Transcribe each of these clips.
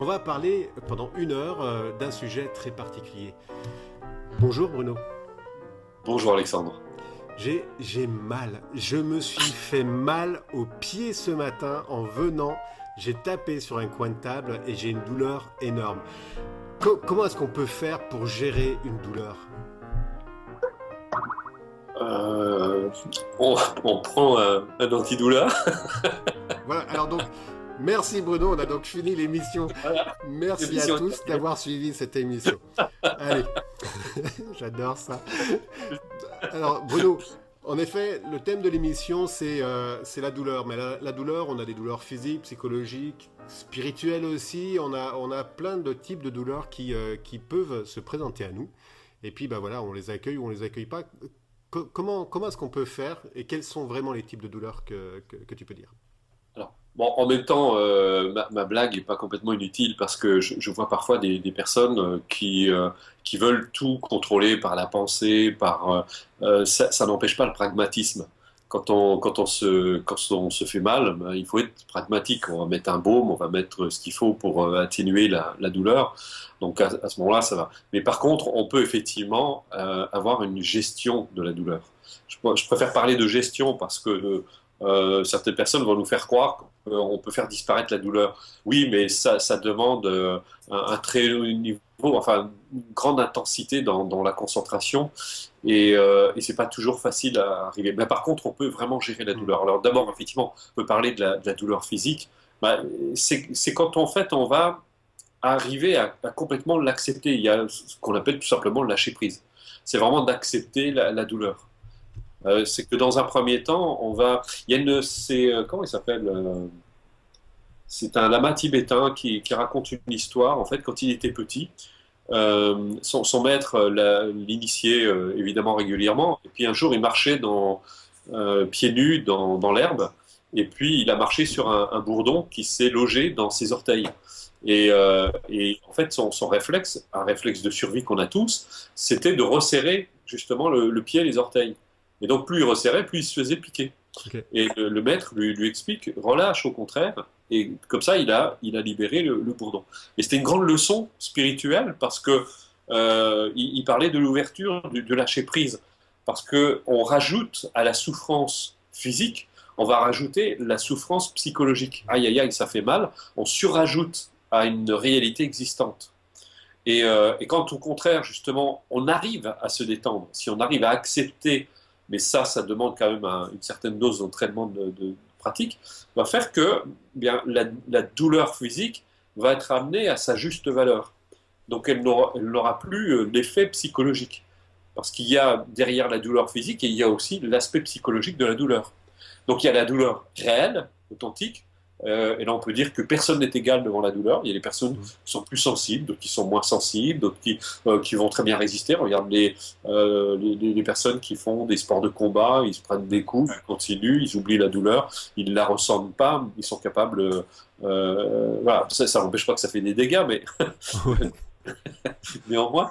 On va parler pendant 1 heure d'un sujet très particulier. Bonjour Bruno. Bonjour Alexandre. J'ai mal. Je me suis fait mal au pied ce matin en venant. J'ai tapé sur un coin de table et j'ai une douleur énorme. Comment est-ce qu'on peut faire pour gérer une douleur? Euh, on prend un antidouleur. Voilà, alors donc, merci Bruno, on a donc fini l'émission. Voilà, Merci à l'émission est tous terminée. d'avoir suivi cette émission. Allez, j'adore ça. Alors, Bruno, en effet, le thème de l'émission, c'est la douleur. Mais la douleur, on a des douleurs physiques, psychologiques, spirituelles aussi. On a plein de types de douleurs qui peuvent se présenter à nous. Et puis, bah voilà, on les accueille ou on les accueille pas. Comment est-ce qu'on peut faire et quels sont vraiment les types de douleurs que tu peux dire? Alors, bon, en même temps, ma blague n'est pas complètement inutile parce que je vois parfois des personnes qui veulent tout contrôler par la pensée, ça n'empêche pas le pragmatisme. Quand on se fait mal, ben, il faut être pragmatique. On va mettre un baume, on va mettre ce qu'il faut pour atténuer la douleur. Donc à ce moment-là, ça va. Mais par contre, on peut effectivement avoir une gestion de la douleur. Je préfère parler de gestion parce que certaines personnes vont nous faire croire qu'on peut faire disparaître la douleur. Oui, mais ça demande un très haut niveau, enfin une grande intensité dans la concentration, et c'est pas toujours facile à arriver. Mais par contre, on peut vraiment gérer la Hmm. douleur. Alors d'abord, effectivement, on peut parler de la douleur physique. Bah, c'est quand en fait on va arriver à complètement l'accepter. Il y a ce qu'on appelle tout simplement le lâcher prise. C'est vraiment d'accepter la douleur. C'est que dans un premier temps, on va. Il y a comment il s'appelle c'est un lama tibétain qui raconte une histoire. En fait, quand il était petit, son maître l'initiait évidemment régulièrement. Et puis un jour, il marchait pieds nus dans l'herbe. Et puis, il a marché sur un bourdon qui s'est logé dans ses orteils. Et en fait, son réflexe, un réflexe de survie qu'on a tous, c'était de resserrer justement le pied et les orteils. Et donc, plus il resserrait, plus il se faisait piquer. Ok. Et le maître lui explique, relâche au contraire, et comme ça, il a libéré le bourdon. Et c'était une grande leçon spirituelle parce que il parlait de l'ouverture, de lâcher prise. Parce que on rajoute à la souffrance physique, on va rajouter la souffrance psychologique. Aïe, aïe, aïe, ça fait mal. On surrajoute à une réalité existante. Et quand au contraire, justement, on arrive à se détendre, si on arrive à accepter, mais ça demande quand même une certaine dose d'entraînement de pratique, va faire que eh bien, la douleur physique va être amenée à sa juste valeur. Donc elle n'aura plus l'effet psychologique. Parce qu'il y a derrière la douleur physique, et il y a aussi l'aspect psychologique de la douleur. Donc il y a la douleur réelle, authentique, et là on peut dire que personne n'est égal devant la douleur. Il y a des personnes Hmm. qui sont plus sensibles, d'autres qui sont moins sensibles, d'autres qui vont très bien résister. Regarde les personnes qui font des sports de combat, ils se prennent des coups, ils continuent, ils oublient la douleur, ils ne la ressentent pas, ils sont capables. Voilà, ça n'empêche pas que ça fait des dégâts, mais Ouais. néanmoins,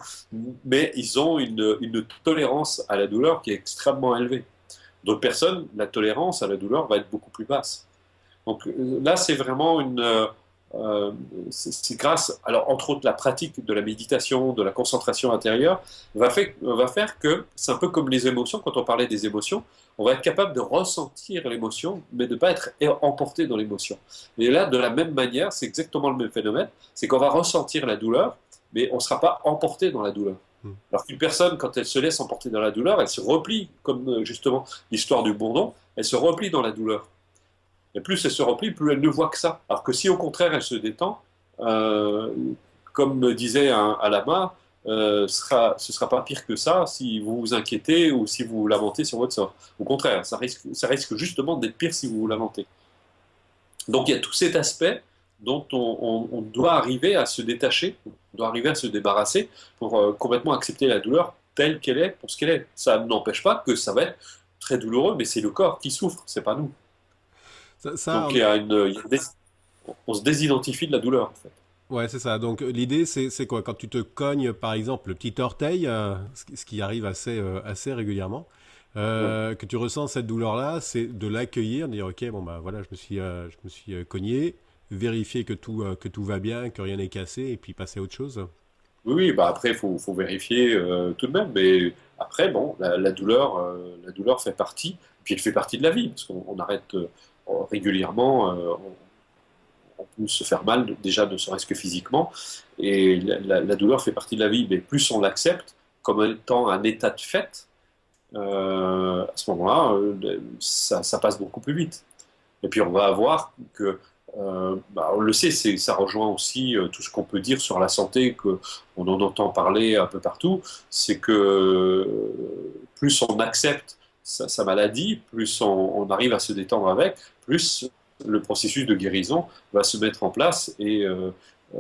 mais ils ont une tolérance à la douleur qui est extrêmement élevée. D'autres personnes, la tolérance à la douleur va être beaucoup plus basse. Donc là, c'est vraiment c'est grâce, alors entre autres la pratique de la méditation, de la concentration intérieure, va faire que c'est un peu comme les émotions. Quand on parlait des émotions, on va être capable de ressentir l'émotion, mais de ne pas être emporté dans l'émotion. Et là, de la même manière, c'est exactement le même phénomène, c'est qu'on va ressentir la douleur, mais on ne sera pas emporté dans la douleur. Hmm. Alors qu'une personne, quand elle se laisse emporter dans la douleur, elle se replie, comme justement l'histoire du bourdon, elle se replie dans la douleur. Et plus elle se replie, plus elle ne voit que ça. Alors que si au contraire elle se détend, euh, comme me disait un lama, ce sera pas pire que ça si vous vous inquiétez ou si vous vous lamentez sur votre sort. Au contraire, ça risque justement d'être pire si vous vous lamentez. Donc il y a tout cet aspect dont on doit arriver à se détacher, on doit arriver à se débarrasser pour complètement accepter la douleur telle qu'elle est, pour ce qu'elle est. Ça n'empêche pas que ça va être très douloureux, mais c'est le corps qui souffre, c'est pas nous. Ça, Donc on se désidentifie de la douleur en fait. ouais, c'est ça. Donc l'idée, c'est quoi? Quand tu te cognes, par exemple, le petit orteil, ce qui arrive assez régulièrement, Ouais. que tu ressens cette douleur-là, c'est de l'accueillir, de dire, ok, bon bah voilà, je me suis cogné. vérifier que tout va bien, que rien n'est cassé, et puis passer à autre chose. Oui, oui, bah après, faut vérifier tout de même. Mais après, bon, la douleur fait partie, puis elle fait partie de la vie, parce qu'on arrête régulièrement, on peut se faire mal, déjà ne serait-ce que physiquement, et la douleur fait partie de la vie. Mais plus on l'accepte comme étant un état de fait, à ce moment-là, ça passe beaucoup plus vite. Et puis on va avoir que, on le sait, ça rejoint aussi tout ce qu'on peut dire sur la santé, que on en entend parler un peu partout, c'est que plus on accepte sa maladie, plus on arrive à se détendre avec, plus le processus de guérison va se mettre en place et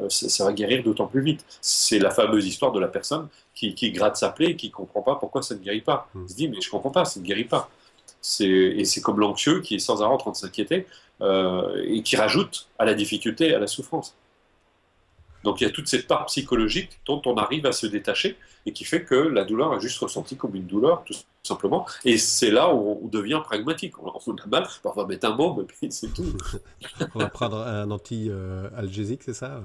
ça va guérir d'autant plus vite. C'est la fameuse histoire de la personne qui gratte sa plaie et qui ne comprend pas pourquoi ça ne guérit pas. Mm. Il se dit, mais je ne comprends pas, ça ne guérit pas. Et c'est comme l'anxieux qui est sans arrêt en train de s'inquiéter et qui rajoute à la difficulté, à la souffrance. Donc il y a toute cette part psychologique dont on arrive à se détacher et qui fait que la douleur est juste ressentie comme une douleur, tout simplement. Et c'est là où on devient pragmatique. On a mal, on va mettre un mot, et puis c'est tout. On va prendre un anti-algésique, c'est ça?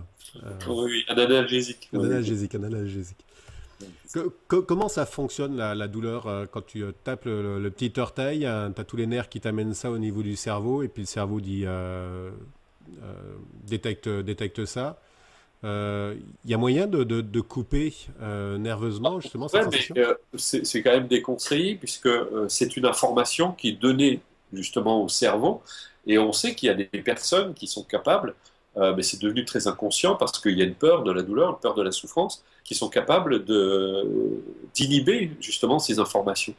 Oui, oui, un analgésique. Un Oui, analgésique, un analgésique. Comment ça fonctionne la douleur quand tu tapes le petit orteil, tu as tous les nerfs qui t'amènent ça au niveau du cerveau, et puis le cerveau dit détecte ça. Il y a moyen de couper nerveusement justement cette ouais, mais sensation? c'est quand même déconseillé puisque c'est une information qui est donnée justement au cerveau et on sait qu'il y a des personnes qui sont capables, mais c'est devenu très inconscient parce qu'il y a une peur de la douleur, une peur de la souffrance, qui sont capables d'inhiber justement ces informations.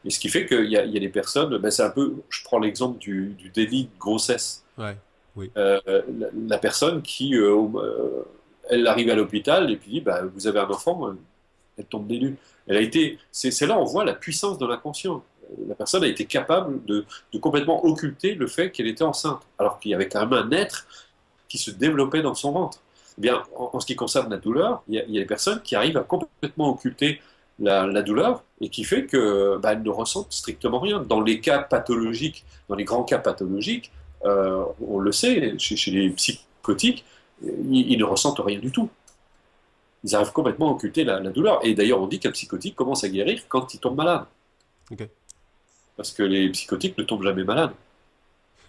Et ce qui fait qu'il y a des personnes, ben c'est un peu, je prends l'exemple du déni de grossesse. Ouais, oui. La personne qui, elle arrive à l'hôpital et puis dit, bah, vous avez un enfant, elle tombe des nues. C'est là où on voit la puissance de l'inconscient. La personne a été capable de complètement occulter le fait qu'elle était enceinte, alors qu'il y avait quand même un être qui se développait dans son ventre. Eh bien, en ce qui concerne la douleur, il y a des personnes qui arrivent à complètement occulter la douleur et qui fait que bah, elles ne ressentent strictement rien. Dans les cas pathologiques, dans les grands cas pathologiques, on le sait, chez les psychotiques, ils ne ressentent rien du tout. Ils arrivent complètement à occulter la douleur. Et d'ailleurs, on dit qu'un psychotique commence à guérir quand il tombe malade. Ok. Parce que les psychotiques ne tombent jamais malades.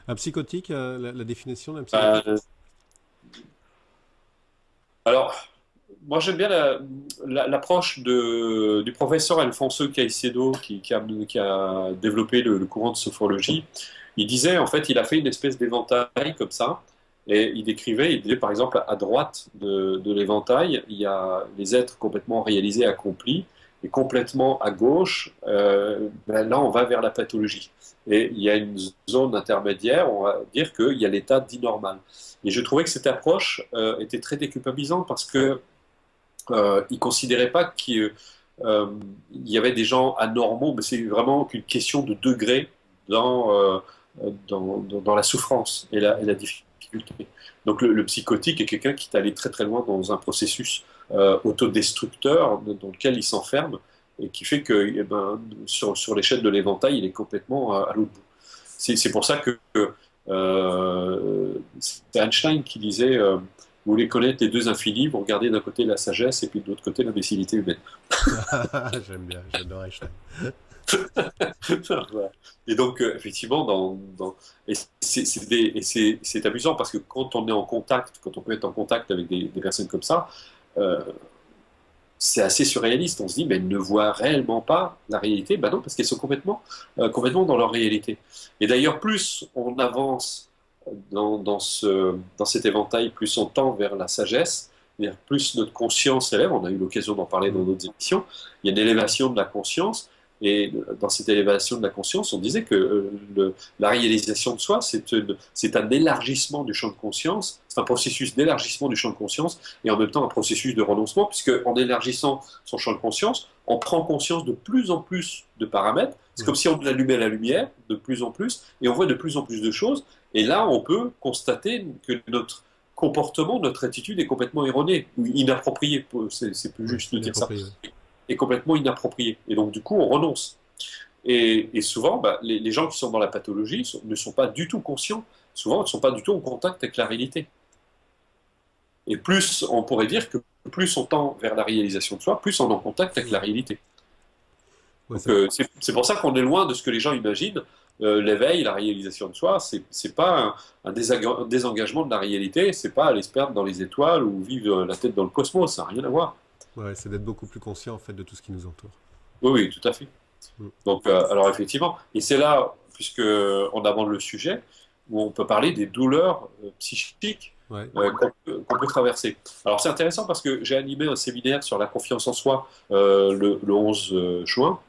Un psychotique, la définition d'un psychotique? Euh, alors, moi j'aime bien l'approche du professeur Alfonso Caicedo qui a développé le courant de sophrologie. Il disait, en fait, il a fait une espèce d'éventail comme ça, et il disait par exemple, à droite de l'éventail, il y a les êtres complètement réalisés, accomplis, et complètement à gauche, ben là on va vers la pathologie. Et il y a une zone intermédiaire, on va dire qu'il y a l'état dit normal. Et je trouvais que cette approche était très déculpabilisante parce que il considérait pas qu'il y avait des gens anormaux, mais c'est vraiment qu'une question de degré dans la souffrance et la difficulté. Donc le psychotique est quelqu'un qui est allé très très loin dans un processus autodestructeur dans lequel il s'enferme et qui fait que eh ben, sur l'échelle de l'éventail, il est complètement à l'autre bout. C'est pour ça que c'est Einstein qui disait vous voulez connaître les deux infinis, vous regardez d'un côté la sagesse et puis de l'autre côté l'imbécilité humaine. J'aime bien, j'adore Einstein. Voilà. Et donc, effectivement, et c'est amusant parce que quand on est en contact, quand on peut être en contact avec des personnes comme ça, euh, c'est assez surréaliste. On se dit, mais elles ne voient réellement pas la réalité. Ben non, parce qu'elles sont complètement dans leur réalité. Et d'ailleurs, plus on avance dans cet éventail, plus on tend vers la sagesse, c'est-à-dire plus notre conscience s'élève. On a eu l'occasion d'en parler dans d'autres émissions. Il y a une élévation de la conscience. Et dans cette élévation de la conscience, on disait que la réalisation de soi, c'est un élargissement du champ de conscience, c'est un processus d'élargissement du champ de conscience et en même temps un processus de renoncement, puisque en élargissant son champ de conscience, on prend conscience de plus en plus de paramètres. C'est comme si on allumait la lumière de plus en plus et on voit de plus en plus de choses. Et là, on peut constater que notre comportement, notre attitude est complètement erronée ou inappropriée. C'est plus Ouais, juste de dire ça. inapproprié. Est complètement inapproprié. Et donc, du coup, on renonce. Et souvent, bah, les gens qui sont dans la pathologie ne sont pas du tout conscients. Souvent, ils ne sont pas du tout en contact avec la réalité. Et plus, on pourrait dire que plus on tend vers la réalisation de soi, plus on est en contact avec la réalité. Ouais, Donc, c'est pour ça qu'on est loin de ce que les gens imaginent. L'éveil, la réalisation de soi, c'est pas un désengagement de la réalité, c'est pas aller se perdre dans les étoiles ou vivre la tête dans le cosmos, ça n'a rien à voir. ouais, c'est d'être beaucoup plus conscient en fait de tout ce qui nous entoure. Oui, oui, tout à fait. Mm. Donc, alors effectivement, et c'est là, puisque on aborde le sujet, où on peut parler des douleurs psychiques Ouais. qu'on peut traverser. Alors c'est intéressant parce que j'ai animé un séminaire sur la confiance en soi le 11 juin,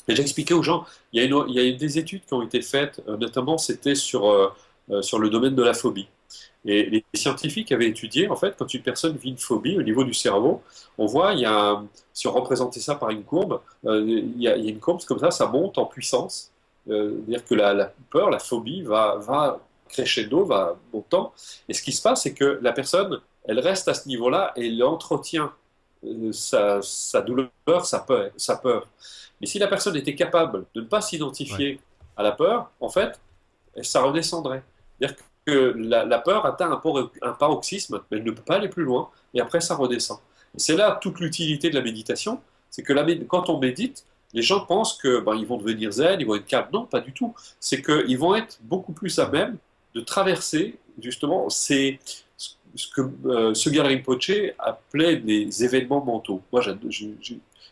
et j'expliquais aux gens, il y a des études qui ont été faites, notamment c'était sur le domaine de la phobie. Et les scientifiques avaient étudié, en fait, quand une personne vit une phobie au niveau du cerveau, on voit, si on représentait ça par une courbe, il y a une courbe, c'est comme ça monte en puissance. C'est-à-dire que la peur, la phobie va crescendo, va montant. Et ce qui se passe, c'est que la personne, elle reste à ce niveau-là et elle entretient sa douleur, sa peur. Mais si la personne était capable de ne pas Ouais. s'identifier à la peur, en fait, ça redescendrait. C'est-à-dire que la peur atteint un paroxysme, mais elle ne peut pas aller plus loin, et après ça redescend. Et c'est là toute l'utilité de la méditation, c'est que quand on médite, les gens pensent que ils vont devenir zen, ils vont être calmes. Non, pas du tout. C'est qu'ils vont être beaucoup plus à même de traverser justement ce que Sögyal Rinpoche appelait des événements mentaux. Moi,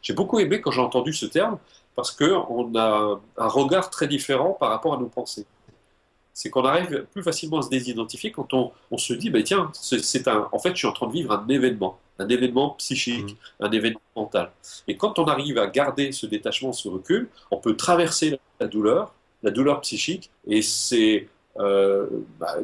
j'ai beaucoup aimé quand j'ai entendu ce terme, parce qu'on a un regard très différent par rapport à nos pensées. C'est qu'on arrive plus facilement à se désidentifier quand on se dit, ben tiens, en fait, je suis en train de vivre un événement Mm. psychique, un événement mental. Et quand on arrive à garder ce détachement, ce recul, on peut traverser la douleur psychique, et euh, bah,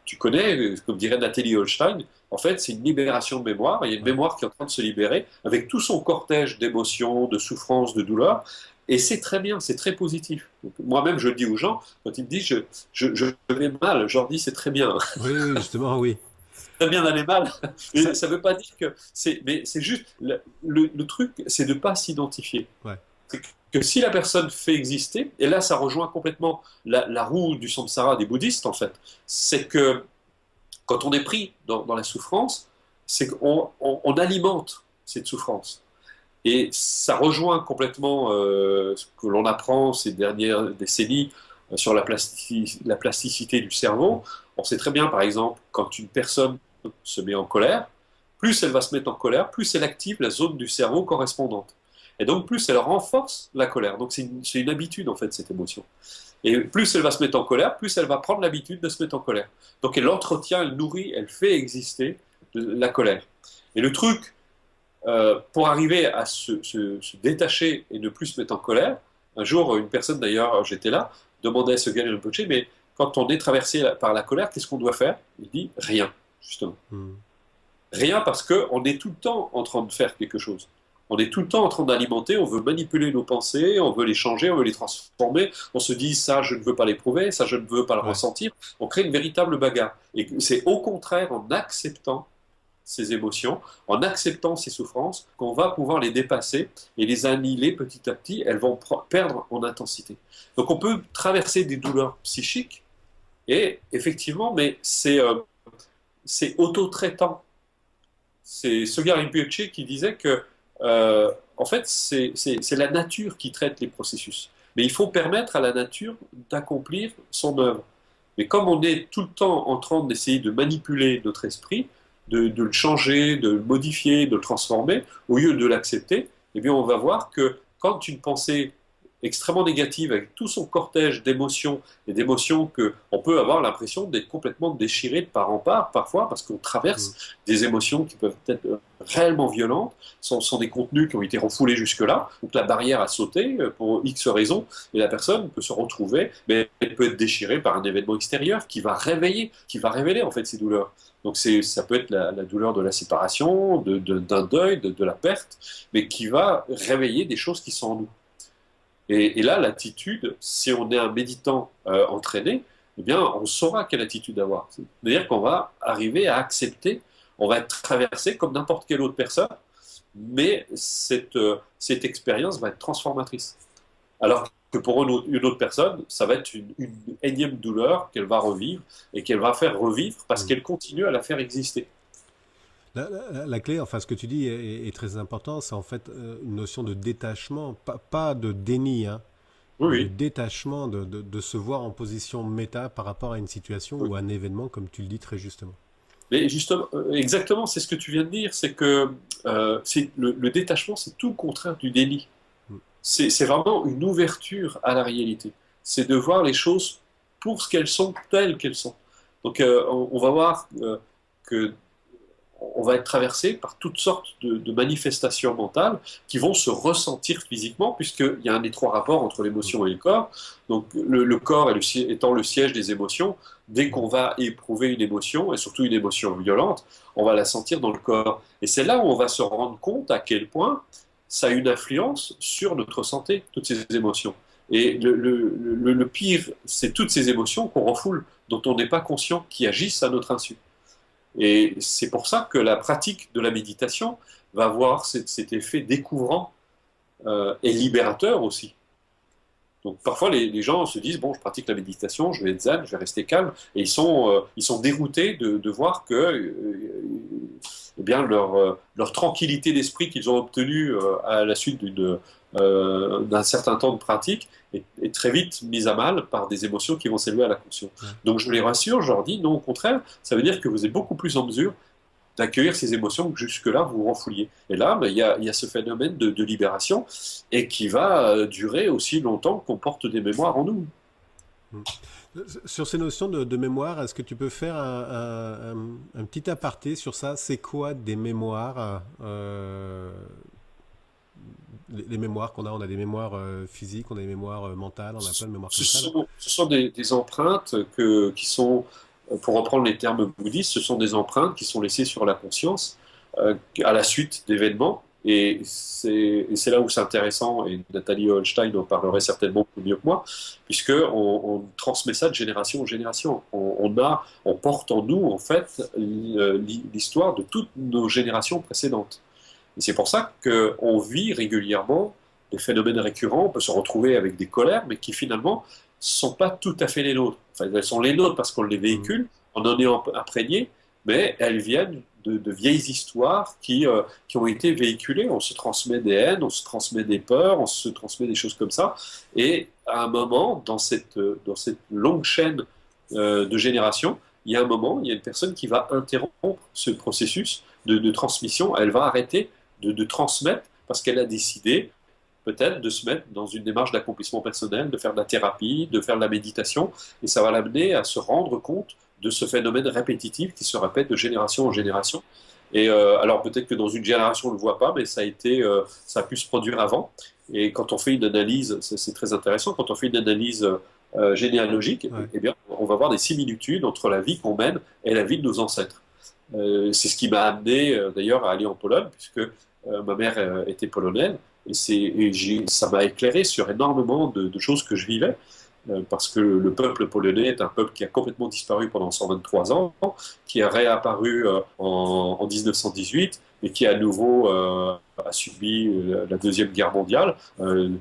tu connais, comme dirait Nathalie Holstein, en fait, c'est une libération de mémoire. Il y a une Ouais. mémoire qui est en train de se libérer avec tout son cortège d'émotions, de souffrances, de douleurs. Et c'est très bien, c'est très positif. Moi-même, je le dis aux gens, quand ils me disent je vais mal, je leur dis c'est très bien. Oui, oui, justement, oui. Très bien d'aller mal. Ça, Mais ça ne veut pas dire que mais c'est juste, le truc, c'est de ne pas s'identifier. ouais. C'est que si la personne fait exister, et là ça rejoint complètement la roue du samsara des bouddhistes en fait, c'est que quand on est pris dans la souffrance, c'est qu'on alimente cette souffrance. Et ça rejoint complètement ce que l'on apprend ces dernières décennies sur la plasticité du cerveau. On sait très bien, par exemple, quand une personne se met en colère, plus elle va se mettre en colère, plus elle active la zone du cerveau correspondante. Et donc, plus elle renforce la colère. Donc, c'est une habitude, en fait, cette émotion. Et plus elle va se mettre en colère, plus elle va prendre l'habitude de se mettre en colère. Donc, elle entretient, elle nourrit, elle fait exister la colère. Et le truc, pour arriver à se détacher et ne plus se mettre en colère, un jour, une personne, d'ailleurs, j'étais là, demandait à ce gars Rinpoche, mais quand on est traversé par la colère, qu'est-ce qu'on doit faire? Il dit rien, justement. Mm. Rien parce qu'on est tout le temps en train de faire quelque chose. On est tout le temps en train d'alimenter, on veut manipuler nos pensées, on veut les changer, on veut les transformer. On se dit ça, je ne veux pas l'éprouver, ça, je ne veux pas le Ouais. ressentir. On crée une véritable bagarre. Et c'est au contraire en acceptant ces émotions, en acceptant ces souffrances, qu'on va pouvoir les dépasser et les annihiler petit à petit. Elles vont perdre en intensité. Donc on peut traverser des douleurs psychiques, et effectivement, mais c'est auto-traitant. C'est Sogyal Rinpoche qui disait que, en fait, c'est la nature qui traite les processus. Mais il faut permettre à la nature d'accomplir son œuvre. Mais comme on est tout le temps en train d'essayer de manipuler notre esprit, de le changer, de le modifier, de le transformer, au lieu de l'accepter, eh bien on va voir que quand une pensée extrêmement négative, avec tout son cortège d'émotions, et d'émotions qu'on peut avoir l'impression d'être complètement déchiré de part en part, parfois, parce qu'on Mm. traverse des émotions qui peuvent être réellement violentes, sont des contenus qui ont été refoulés jusque-là, donc la barrière a sauté pour X raisons, et la personne peut se retrouver, mais elle peut être déchirée par un événement extérieur qui va révéler en fait ces douleurs. Donc ça peut être la douleur de la séparation, d'un deuil, de la perte, mais qui va réveiller des choses qui sont en nous. Et là, l'attitude, si on est un méditant entraîné, eh bien, on saura quelle attitude avoir. C'est-à-dire qu'on va arriver à accepter, on va être traversé comme n'importe quelle autre personne, mais cette expérience va être transformatrice. Alors que pour une autre personne, ça va être une énième douleur qu'elle va revivre et qu'elle va faire revivre parce Mm. qu'elle continue à la faire exister. La clé, enfin ce que tu dis est très important, c'est en fait une notion de détachement, pas de déni, hein, Oui, mais de oui. détachement, de se voir en position méta par rapport à une situation Oui. ou à un événement, comme tu le dis très justement. Mais justement, exactement, c'est ce que tu viens de dire, c'est que le détachement, c'est tout le contraire du déni. Mm. C'est vraiment une ouverture à la réalité. C'est de voir les choses pour ce qu'elles sont, telles qu'elles sont. Donc, on va voir que on va être traversé par toutes sortes de manifestations mentales qui vont se ressentir physiquement, puisqu'il y a un étroit rapport entre Mm. l'émotion et le corps. Donc le corps étant le siège des émotions, dès Mm. qu'on va éprouver une émotion, et surtout une émotion violente, on va la sentir dans le corps. Et c'est là où on va se rendre compte à quel point ça a une influence sur notre santé, toutes ces émotions. Et le pire, c'est toutes ces émotions qu'on refoule, dont on n'est pas conscient, qui agissent à notre insu. Et c'est pour ça que la pratique de la méditation va avoir cet effet découvrant et libérateur aussi. Donc parfois les gens se disent, bon, je pratique la méditation, je vais être zen, je vais rester calme, et ils sont déroutés de voir que eh bien, leur tranquillité d'esprit qu'ils ont obtenue à la suite d'un certain temps de pratique est très vite mise à mal par des émotions qui vont s'élever à la conscience. Ouais. Donc je les rassure, je leur dis, non, au contraire, ça veut dire que vous êtes beaucoup plus en mesure d'accueillir ces émotions que jusque-là vous refouliez. Et là, ben, il y a ce phénomène de libération et qui va durer aussi longtemps qu'on porte des mémoires en nous. Mm. Sur ces notions de mémoire, est-ce que tu peux faire un petit aparté sur ça? C'est quoi des mémoires les mémoires qu'on a, on a des mémoires physiques, on a des mémoires mentales, on a plein de mémoires comme ça. Là. Ce sont des empreintes qui sont, pour reprendre les termes bouddhistes, ce sont des empreintes qui sont laissées sur la conscience à la suite d'événements. Et c'est là où c'est intéressant, et Nathalie Holstein en parlerait certainement beaucoup mieux que moi, puisqu'on on transmet ça de génération en génération. On porte en nous, en fait, l'histoire de toutes nos générations précédentes. Et c'est pour ça qu'on vit régulièrement des phénomènes récurrents. On peut se retrouver avec des colères, mais qui finalement ne sont pas tout à fait les nôtres. Enfin, elles sont les nôtres parce qu'on les Mm. véhicule, on en est imprégné, mais elles viennent de vieilles histoires qui ont été véhiculées. On se transmet des haines, on se transmet des peurs, on se transmet des choses comme ça. Et à un moment, dans cette longue chaîne de générations, il y a un moment, il y a une personne qui va interrompre ce processus de transmission. Elle va arrêter de transmettre parce qu'elle a décidé peut-être de se mettre dans une démarche d'accomplissement personnel, de faire de la thérapie, de faire de la méditation, et ça va l'amener à se rendre compte de ce phénomène répétitif qui se répète de génération en génération. Et alors peut-être que dans une génération on ne le voit pas, mais ça a pu se produire avant. Et quand on fait une analyse, c'est très intéressant, quand on fait une analyse généalogique, Ouais. eh bien, on va voir des similitudes entre la vie qu'on mène et la vie de nos ancêtres. C'est ce qui m'a amené d'ailleurs à aller en Pologne, puisque ma mère était polonaise, ça m'a éclairé sur énormément de choses que je vivais, parce que le peuple polonais est un peuple qui a complètement disparu pendant 123 ans, qui a réapparu en 1918 et qui à nouveau a subi la Deuxième Guerre mondiale.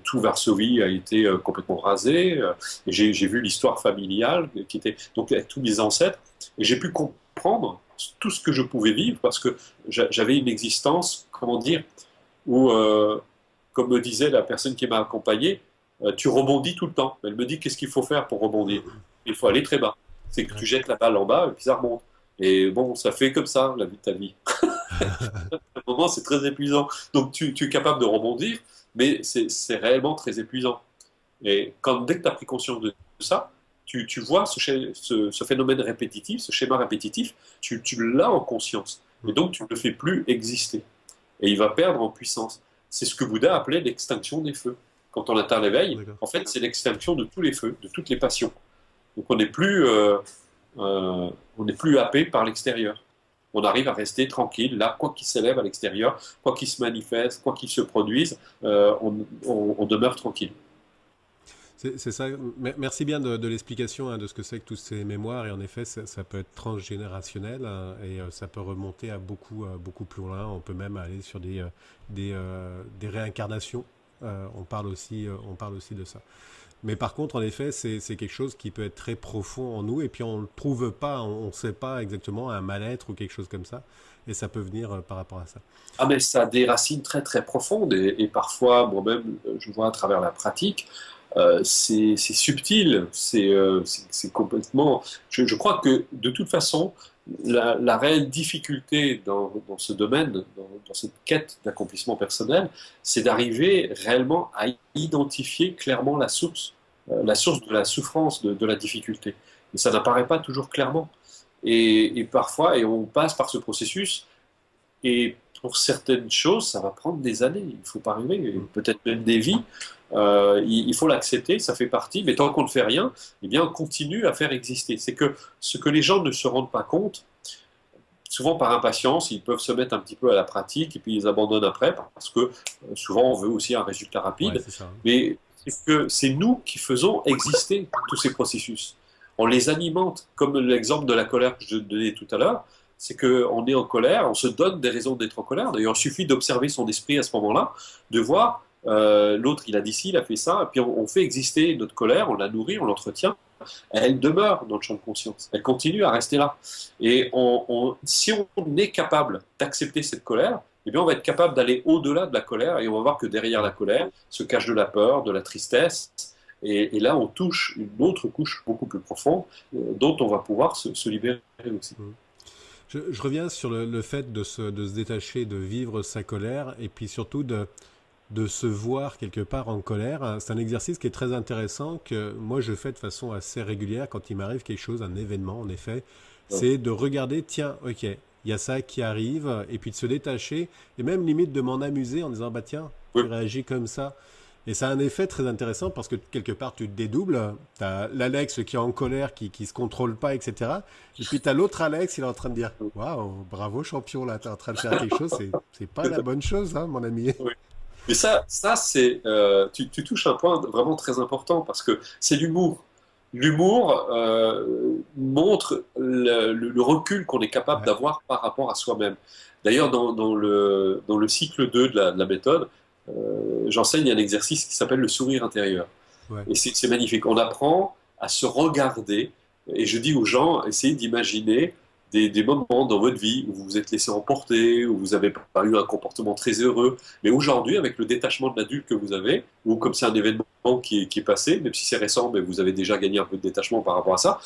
Tout Varsovie a été complètement rasé. Et j'ai vu l'histoire familiale qui était donc avec tous mes ancêtres, et j'ai pu comprendre tout ce que je pouvais vivre parce que j'avais une existence, comment dire, où, comme me disait la personne qui m'a accompagné, tu rebondis tout le temps. Elle me dit qu'est-ce qu'il faut faire pour rebondir. Il faut aller très bas. C'est que tu Ouais. jettes la balle en bas et puis ça remonte. Et bon, ça fait comme ça la vie de ta vie. À un moment, c'est très épuisant. Donc tu es capable de rebondir, mais c'est réellement très épuisant. Et dès que tu as pris conscience de ça, tu vois ce phénomène répétitif, ce schéma répétitif, tu l'as en conscience. Et Mm. donc tu ne le fais plus exister. Et il va perdre en puissance. C'est ce que Bouddha appelait l'extinction des feux. Quand on atteint l'éveil, D'accord. en fait, c'est l'extinction de tous les feux, de toutes les passions. Donc on n'est plus happé par l'extérieur. On arrive à rester tranquille, là, quoi qu'il s'élève à l'extérieur, quoi qu'il se manifeste, quoi qu'il se produise, on demeure tranquille. C'est ça. Merci bien de l'explication hein, de ce que c'est que toutes ces mémoires. Et en effet, ça peut être transgénérationnel hein, et ça peut remonter à beaucoup plus loin. On peut même aller sur des réincarnations on parle aussi de ça. Mais par contre, en effet, c'est quelque chose qui peut être très profond en nous, et puis on ne le trouve pas, on ne sait pas exactement un mal-être ou quelque chose comme ça, et ça peut venir par rapport à ça. Ah, mais ça a des racines très très profondes et parfois, moi-même, je vois à travers la pratique, c'est subtil, c'est complètement. Je crois que de toute façon, la réelle difficulté dans ce domaine, dans cette quête d'accomplissement personnel, c'est d'arriver réellement à identifier clairement la source de la souffrance, de la difficulté. Et ça n'apparaît pas toujours clairement. Et parfois, et on passe par ce processus. Et pour certaines choses, ça va prendre des années. Il ne faut pas arriver, peut-être même des vies. Il faut l'accepter, ça fait partie. Mais tant qu'on ne fait rien, eh bien, on continue à faire exister. C'est que ce que les gens ne se rendent pas compte, souvent par impatience, ils peuvent se mettre un petit peu à la pratique et puis ils abandonnent après parce que souvent on veut aussi un résultat Ouais, rapide. c'est ça. Mais c'est que c'est nous qui faisons exister tous ces processus. On les alimente, comme l'exemple de la colère que je donnais tout à l'heure. C'est qu'on est en colère, on se donne des raisons d'être en colère. D'ailleurs, il suffit d'observer son esprit à ce moment-là, de voir l'autre, il a dit ci, il a fait ça, et puis on fait exister notre colère, on la nourrit, on l'entretient. Elle demeure dans le champ de conscience, elle continue à rester là. Et si on est capable d'accepter cette colère, eh bien on va être capable d'aller au-delà de la colère et on va voir que derrière la colère se cache de la peur, de la tristesse. Et là, on touche une autre couche beaucoup plus profonde dont on va pouvoir se libérer aussi. Mm. Je reviens sur le fait de se détacher, de vivre sa colère, et puis surtout de se voir quelque part en colère. C'est un exercice qui est très intéressant, que moi je fais de façon assez régulière quand il m'arrive quelque chose, un événement en effet. C'est de regarder, tiens, ok, il y a ça qui arrive, et puis de se détacher, et même limite de m'en amuser en disant, bah tiens, Oui, il réagit comme ça. Et ça a un effet très intéressant parce que quelque part tu te dédoubles. Tu as l'Alex qui est en colère, qui se contrôle pas, etc. Et puis tu as l'autre Alex, il est en train de dire, waouh, bravo champion, là, tu es en train de faire quelque chose, c'est pas la bonne chose, hein, mon ami. oui. Mais ça c'est, tu touches un point vraiment très important parce que c'est l'humour. L'humour montre le recul qu'on est capable Ouais, d'avoir par rapport à soi-même. D'ailleurs, dans le cycle 2 de la méthode, j'enseigne un exercice qui s'appelle le sourire intérieur. ouais. Et c'est magnifique. On apprend à se regarder. Et je dis aux gens, essayez d'imaginer des moments dans votre vie où vous vous êtes laissé emporter, où vous n'avez pas eu un comportement très heureux. Mais aujourd'hui, avec le détachement de l'adulte que vous avez, ou comme c'est un événement qui est passé, même si c'est récent, mais vous avez déjà gagné un peu de détachement par rapport à ça,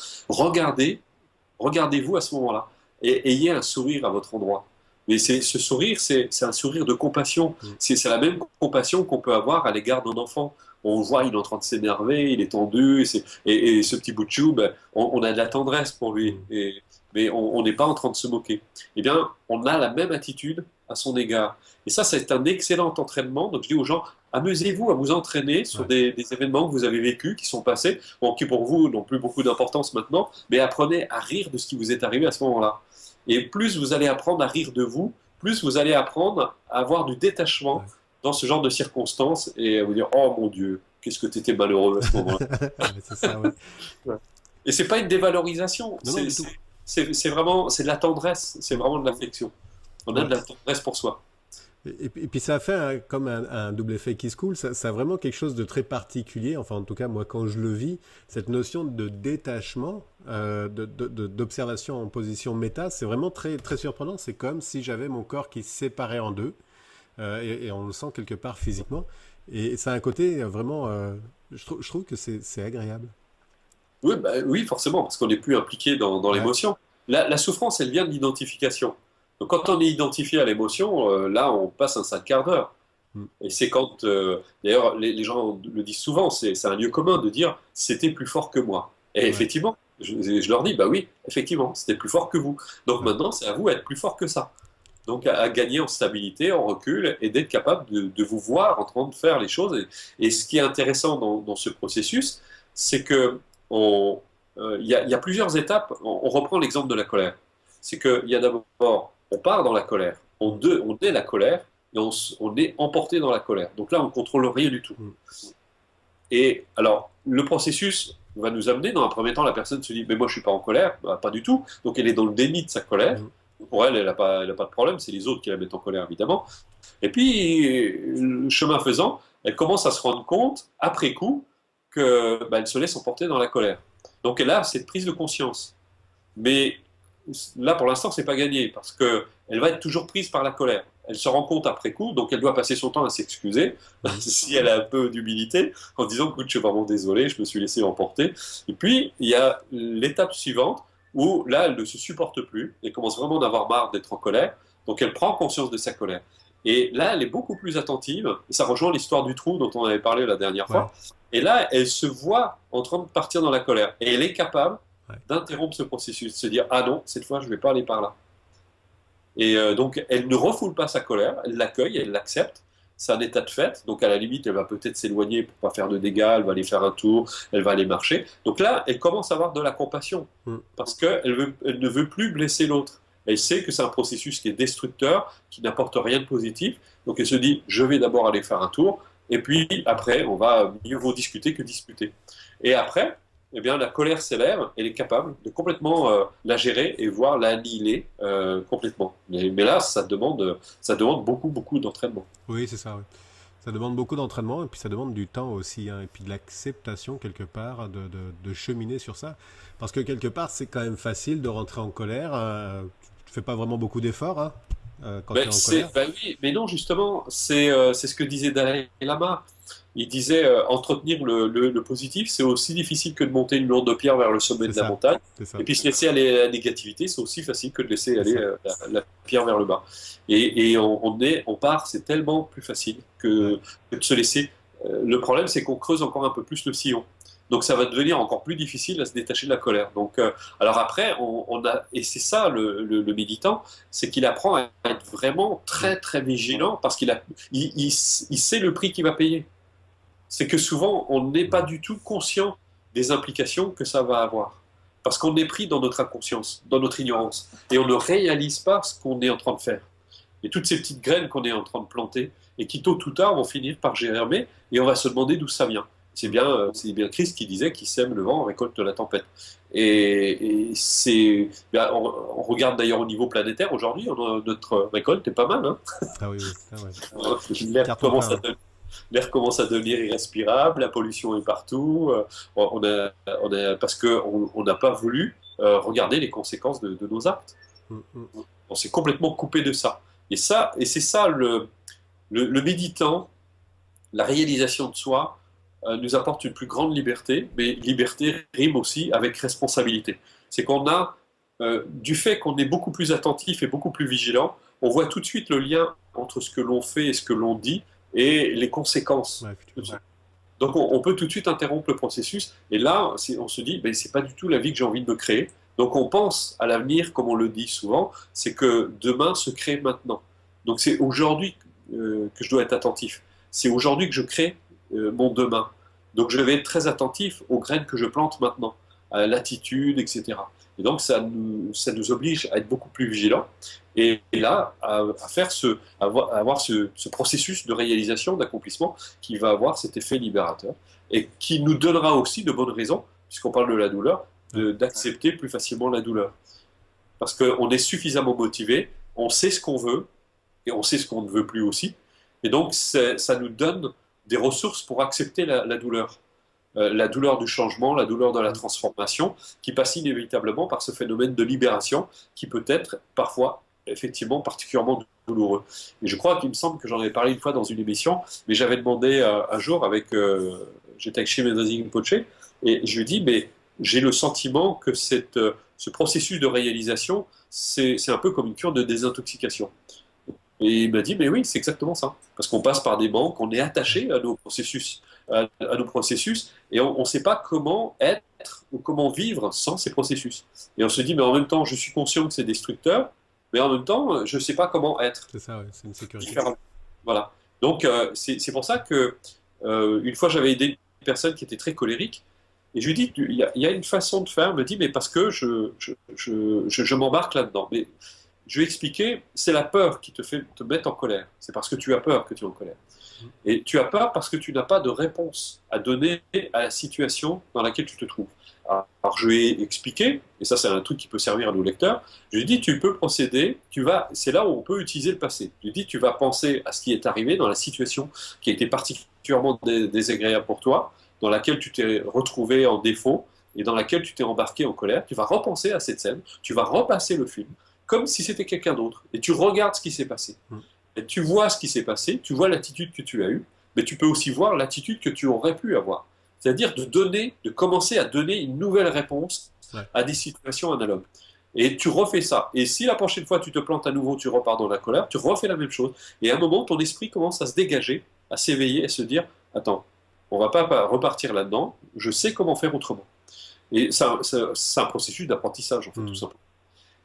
regardez-vous à ce moment-là et ayez un sourire à votre endroit. Mais ce sourire, c'est un sourire de compassion. Mm. C'est la même compassion qu'on peut avoir à l'égard d'un enfant. On voit, il est en train de s'énerver, il est tendu, et ce petit bout de chou, ben, on a de la tendresse pour lui, Mm. mais on n'est pas en train de se moquer. Eh bien, on a la même attitude à son égard. Et ça, c'est un excellent entraînement. Donc, je dis aux gens, amusez-vous à vous entraîner sur Ouais, des événements que vous avez vécus, qui sont passés, bon, qui pour vous n'ont plus beaucoup d'importance maintenant, mais apprenez à rire de ce qui vous est arrivé à ce moment-là. Et plus vous allez apprendre à rire de vous, plus vous allez apprendre à avoir du détachement ouais. dans ce genre de circonstances et à vous dire, oh mon Dieu, qu'est-ce que tu étais malheureux à ce moment-là. Ouais, c'est ça, ouais. Ouais. Et c'est pas une dévalorisation, Non, non, du tout. c'est vraiment c'est de la tendresse, c'est vraiment de l'affection. On a Ouais. de la tendresse pour soi. Et puis ça a fait comme un double effet qui se coule, ça a vraiment quelque chose de très particulier, enfin en tout cas moi quand je le vis, cette notion de détachement, d'observation en position méta, c'est vraiment très, très surprenant, c'est comme si j'avais mon corps qui se séparait en deux, et on le sent quelque part physiquement, et ça a un côté vraiment, je trouve que c'est agréable. Oui, bah, oui, forcément, parce qu'on n'est plus impliqué dans Ouais, l'émotion. La souffrance, elle vient de l'identification. Donc quand on est identifié à l'émotion, là, on passe un sale quart d'heure. mm, Et c'est quand, d'ailleurs, les gens le disent souvent, c'est un lieu commun de dire c'était plus fort que moi. Et ouais, effectivement, je leur dis, bah oui, effectivement, c'était plus fort que vous. Donc ouais, maintenant, c'est à vous d'être plus fort que ça. Donc à gagner en stabilité, en recul, et d'être capable de vous voir en train de faire les choses. Et ce qui est intéressant dans ce processus, c'est que il y a plusieurs étapes. On reprend l'exemple de la colère. C'est qu'il y a d'abord, on part dans la colère, on est la colère, et on est emporté dans la colère. Donc là, on ne contrôle rien du tout. mm, Et alors, le processus va nous amener, dans un premier temps, la personne se dit, mais moi je ne suis pas en colère, bah, pas du tout. Donc elle est dans le déni de sa colère. mm, Pour elle, elle n'a pas de problème, c'est les autres qui la mettent en colère, évidemment. Et puis, le chemin faisant, elle commence à se rendre compte, après coup, qu'elle se laisse emporter dans la colère. Donc elle a cette prise de conscience. Mais là, pour l'instant, c'est pas gagné, parce qu'elle va être toujours prise par la colère. Elle se rend compte après coup, donc elle doit passer son temps à s'excuser, si elle a un peu d'humilité, en disant, écoute, je suis vraiment désolé, je me suis laissé emporter. Et puis, il y a l'étape suivante, où là, elle ne se supporte plus, elle commence vraiment d'avoir marre d'être en colère, donc elle prend conscience de sa colère. Et là, elle est beaucoup plus attentive, et ça rejoint l'histoire du trou dont on avait parlé la dernière Ouais. fois, et là, elle se voit en train de partir dans la colère, et elle est capable Ouais. d'interrompre ce processus, de se dire, ah non, cette fois, je ne vais pas aller par là. Et donc, elle ne refoule pas sa colère, elle l'accueille, elle l'accepte. C'est un état de fait. Donc, à la limite, elle va peut-être s'éloigner pour pas faire de dégâts, elle va aller faire un tour, elle va aller marcher. Donc là, elle commence à avoir de la compassion Mm. parce qu'elle ne veut plus blesser l'autre. Elle sait que c'est un processus qui est destructeur, qui n'apporte rien de positif. Donc, elle se dit, je vais d'abord aller faire un tour, et puis après, on va mieux vaut discuter que disputer. Et après, eh bien, la colère s'élève, elle est capable de complètement la gérer et voire l'annihiler complètement. Mais là, ça demande beaucoup, beaucoup d'entraînement. Oui, c'est ça. Ouais. Ça demande beaucoup d'entraînement et puis ça demande du temps aussi, hein, et puis de l'acceptation quelque part de cheminer sur ça. Parce que quelque part, c'est quand même facile de rentrer en colère. Tu fais pas vraiment beaucoup d'efforts, hein, quand tu es en colère. Ben oui, mais non, justement, c'est ce que disait Dalai Lama. Il disait entretenir le positif, c'est aussi difficile que de monter une lourde pierre vers le sommet C'est de la ça. montagne. C'est ça. Et puis se laisser aller à la négativité, c'est aussi facile que de laisser C'est aller ça. la pierre vers le bas. Et on part, c'est tellement plus facile Ouais. que de se laisser. Le problème, c'est qu'on creuse encore un peu plus le sillon. Donc ça va devenir encore plus difficile à se détacher de la colère. Donc, alors après, et c'est ça le méditant, c'est qu'il apprend à être vraiment Mm. très très vigilant parce il sait le prix qu'il va payer. C'est que souvent, on n'est pas Mm. du tout conscient des implications que ça va avoir. Parce qu'on est pris dans notre inconscience, dans notre ignorance. Et on ne réalise pas ce qu'on est en train de faire. Et toutes ces petites graines qu'on est en train de planter, et qui tôt ou tard vont finir par germer, et on va se demander d'où ça vient. C'est bien Christ qui disait qu'il sème le vent, récolte la tempête. Et on regarde d'ailleurs au niveau planétaire aujourd'hui, notre récolte est pas mal. Hein. Ah oui, oui. Ah ouais. L'air Carton commence plein. à Hein. L'air commence à devenir irrespirable, la pollution est partout, parce qu'on n'a pas voulu regarder les conséquences de nos actes. Mm, mm. On s'est complètement coupé de ça. Et c'est ça le méditant, la réalisation de soi, nous apporte une plus grande liberté, mais liberté rime aussi avec responsabilité. C'est qu'on a, du fait qu'on est beaucoup plus attentif et beaucoup plus vigilant, on voit tout de suite le lien entre ce que l'on fait et ce que l'on dit et les conséquences. Ouais, effectivement. Donc on peut tout de suite interrompre le processus, et là on se dit, ben, c'est pas du tout la vie que j'ai envie de me créer. Donc on pense à l'avenir, comme on le dit souvent, c'est que demain se crée maintenant. Donc c'est aujourd'hui que je dois être attentif. C'est aujourd'hui que je crée mon demain. Donc je vais être très attentif aux graines que je plante maintenant, à la latitude, etc. Et donc ça nous oblige à être beaucoup plus vigilants et là à faire à avoir ce processus de réalisation, d'accomplissement qui va avoir cet effet libérateur et qui nous donnera aussi de bonnes raisons, puisqu'on parle de la douleur, Ouais. d'accepter plus facilement la douleur. Parce qu'on est suffisamment motivé, on sait ce qu'on veut et on sait ce qu'on ne veut plus aussi. Et donc ça nous donne des ressources pour accepter la douleur. La douleur du changement, la douleur de la transformation, qui passe inévitablement par ce phénomène de libération qui peut être parfois effectivement particulièrement douloureux. Et je crois qu'il me semble que j'en avais parlé une fois dans une émission, mais j'avais demandé un jour j'étais avec Shimon Rinpoche, et je lui ai dit, mais j'ai le sentiment que ce processus de réalisation, c'est un peu comme une cure de désintoxication. Et il m'a dit, mais oui, c'est exactement ça. Parce qu'on passe par des manques, on est attaché à nos processus, et on ne sait pas comment être ou comment vivre sans ces processus. Et on se dit, mais en même temps, je suis conscient que c'est destructeur, mais en même temps, je ne sais pas comment être C'est ça, ouais. C'est une sécurité. différemment. Voilà. Donc, c'est pour ça que, une fois, j'avais aidé une personne qui était très colérique, et je lui dis, il y a une façon de faire, elle me dit, mais parce que je m'embarque là-dedans. Mais je lui ai expliqué, c'est la peur qui te fait te mettre en colère. C'est parce que tu as peur que tu es en colère. Et tu as peur parce que tu n'as pas de réponse à donner à la situation dans laquelle tu te trouves. Alors je lui ai expliqué, et ça c'est un truc qui peut servir à nos lecteurs, je lui ai dit tu peux procéder, c'est là où on peut utiliser le passé. Je lui ai dit tu vas penser à ce qui est arrivé dans la situation qui a été particulièrement désagréable pour toi, dans laquelle tu t'es retrouvé en défaut et dans laquelle tu t'es embarqué en colère. Tu vas repenser à cette scène, tu vas repasser le film comme si c'était quelqu'un d'autre, et tu regardes ce qui s'est passé. Et tu vois ce qui s'est passé, tu vois l'attitude que tu as eue, mais tu peux aussi voir l'attitude que tu aurais pu avoir. C'est-à-dire de commencer à donner une nouvelle réponse Ouais. à des situations analogues. Et tu refais ça. Et si la prochaine fois tu te plantes à nouveau, tu repars dans la colère, tu refais la même chose. Et à un moment, ton esprit commence à se dégager, à s'éveiller, à se dire, attends, on va pas repartir là-dedans, je sais comment faire autrement. Et c'est un processus d'apprentissage, en fait, tout simplement.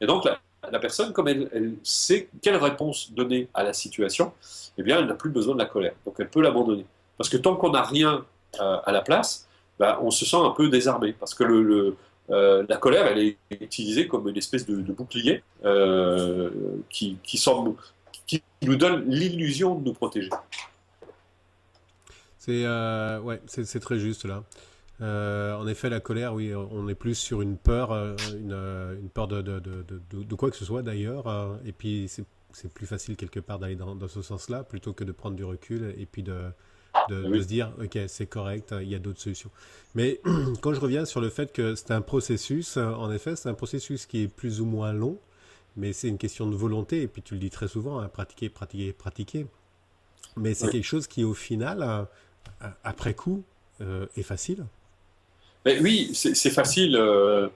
Et donc, la personne, comme elle sait quelle réponse donner à la situation, eh bien, elle n'a plus besoin de la colère. Donc, elle peut l'abandonner. Parce que tant qu'on n'a rien à la place, bah, on se sent un peu désarmé. Parce que la colère, elle est utilisée comme une espèce de bouclier qui nous donne l'illusion de nous protéger. Ouais, c'est très juste là. En effet, la colère, oui, on est plus sur une peur, une peur de quoi que ce soit d'ailleurs. Et puis, c'est plus facile quelque part d'aller dans ce sens-là plutôt que de prendre du recul et puis de Oui. se dire, ok, c'est correct, il y a d'autres solutions. Mais quand je reviens sur le fait que c'est un processus, en effet, c'est un processus qui est plus ou moins long, mais c'est une question de volonté. Et puis, tu le dis très souvent, hein, pratiquer, pratiquer, pratiquer. Mais c'est Oui. quelque chose qui, au final, après coup, est facile. Mais oui, c'est facile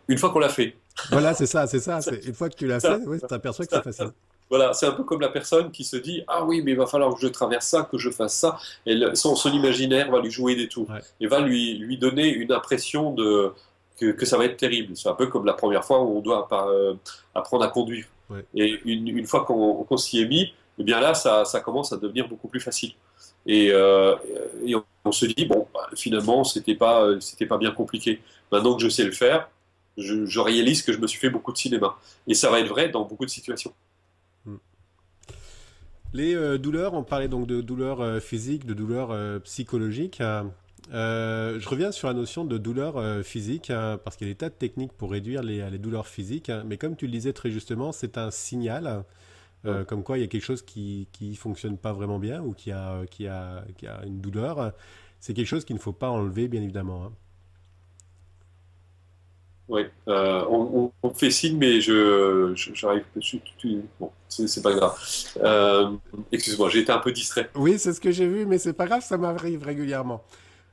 une fois qu'on l'a fait. Voilà, c'est ça, c'est ça. Ça, Une fois que tu l'as fait, ça, ouais, tu t'aperçois que c'est ça, facile. voilà, c'est un peu comme la personne qui se dit ah oui, mais il va falloir que je traverse ça, que je fasse ça. Et son imaginaire va lui jouer des tours Ouais. et va lui donner une impression que ça va être terrible. C'est un peu comme la première fois où on doit apprendre à conduire. Ouais. Et une fois qu'on s'y est mis, eh bien là, ça commence à devenir beaucoup plus facile. Et on se dit bon, bah, finalement, c'était pas bien compliqué. Maintenant que je sais le faire, je réalise que je me suis fait beaucoup de cinéma. Et ça va être vrai dans beaucoup de situations. Mm. Les douleurs, on parlait donc de douleurs physiques, de douleurs psychologiques. Je reviens sur la notion de douleur physique, parce qu'il y a des tas de techniques pour réduire les douleurs physiques. Mais comme tu le disais très justement, c'est un signal, Ouais. comme quoi il y a quelque chose qui fonctionne pas vraiment bien ou qui a une douleur. C'est quelque chose qu'il ne faut pas enlever, bien évidemment, hein. Oui, on me fait signe, mais j'arrive. Bon, c'est pas grave. Euh, Excuse-moi, j'ai été un peu distrait. Oui, c'est ce que j'ai vu, mais c'est pas grave, ça m'arrive régulièrement.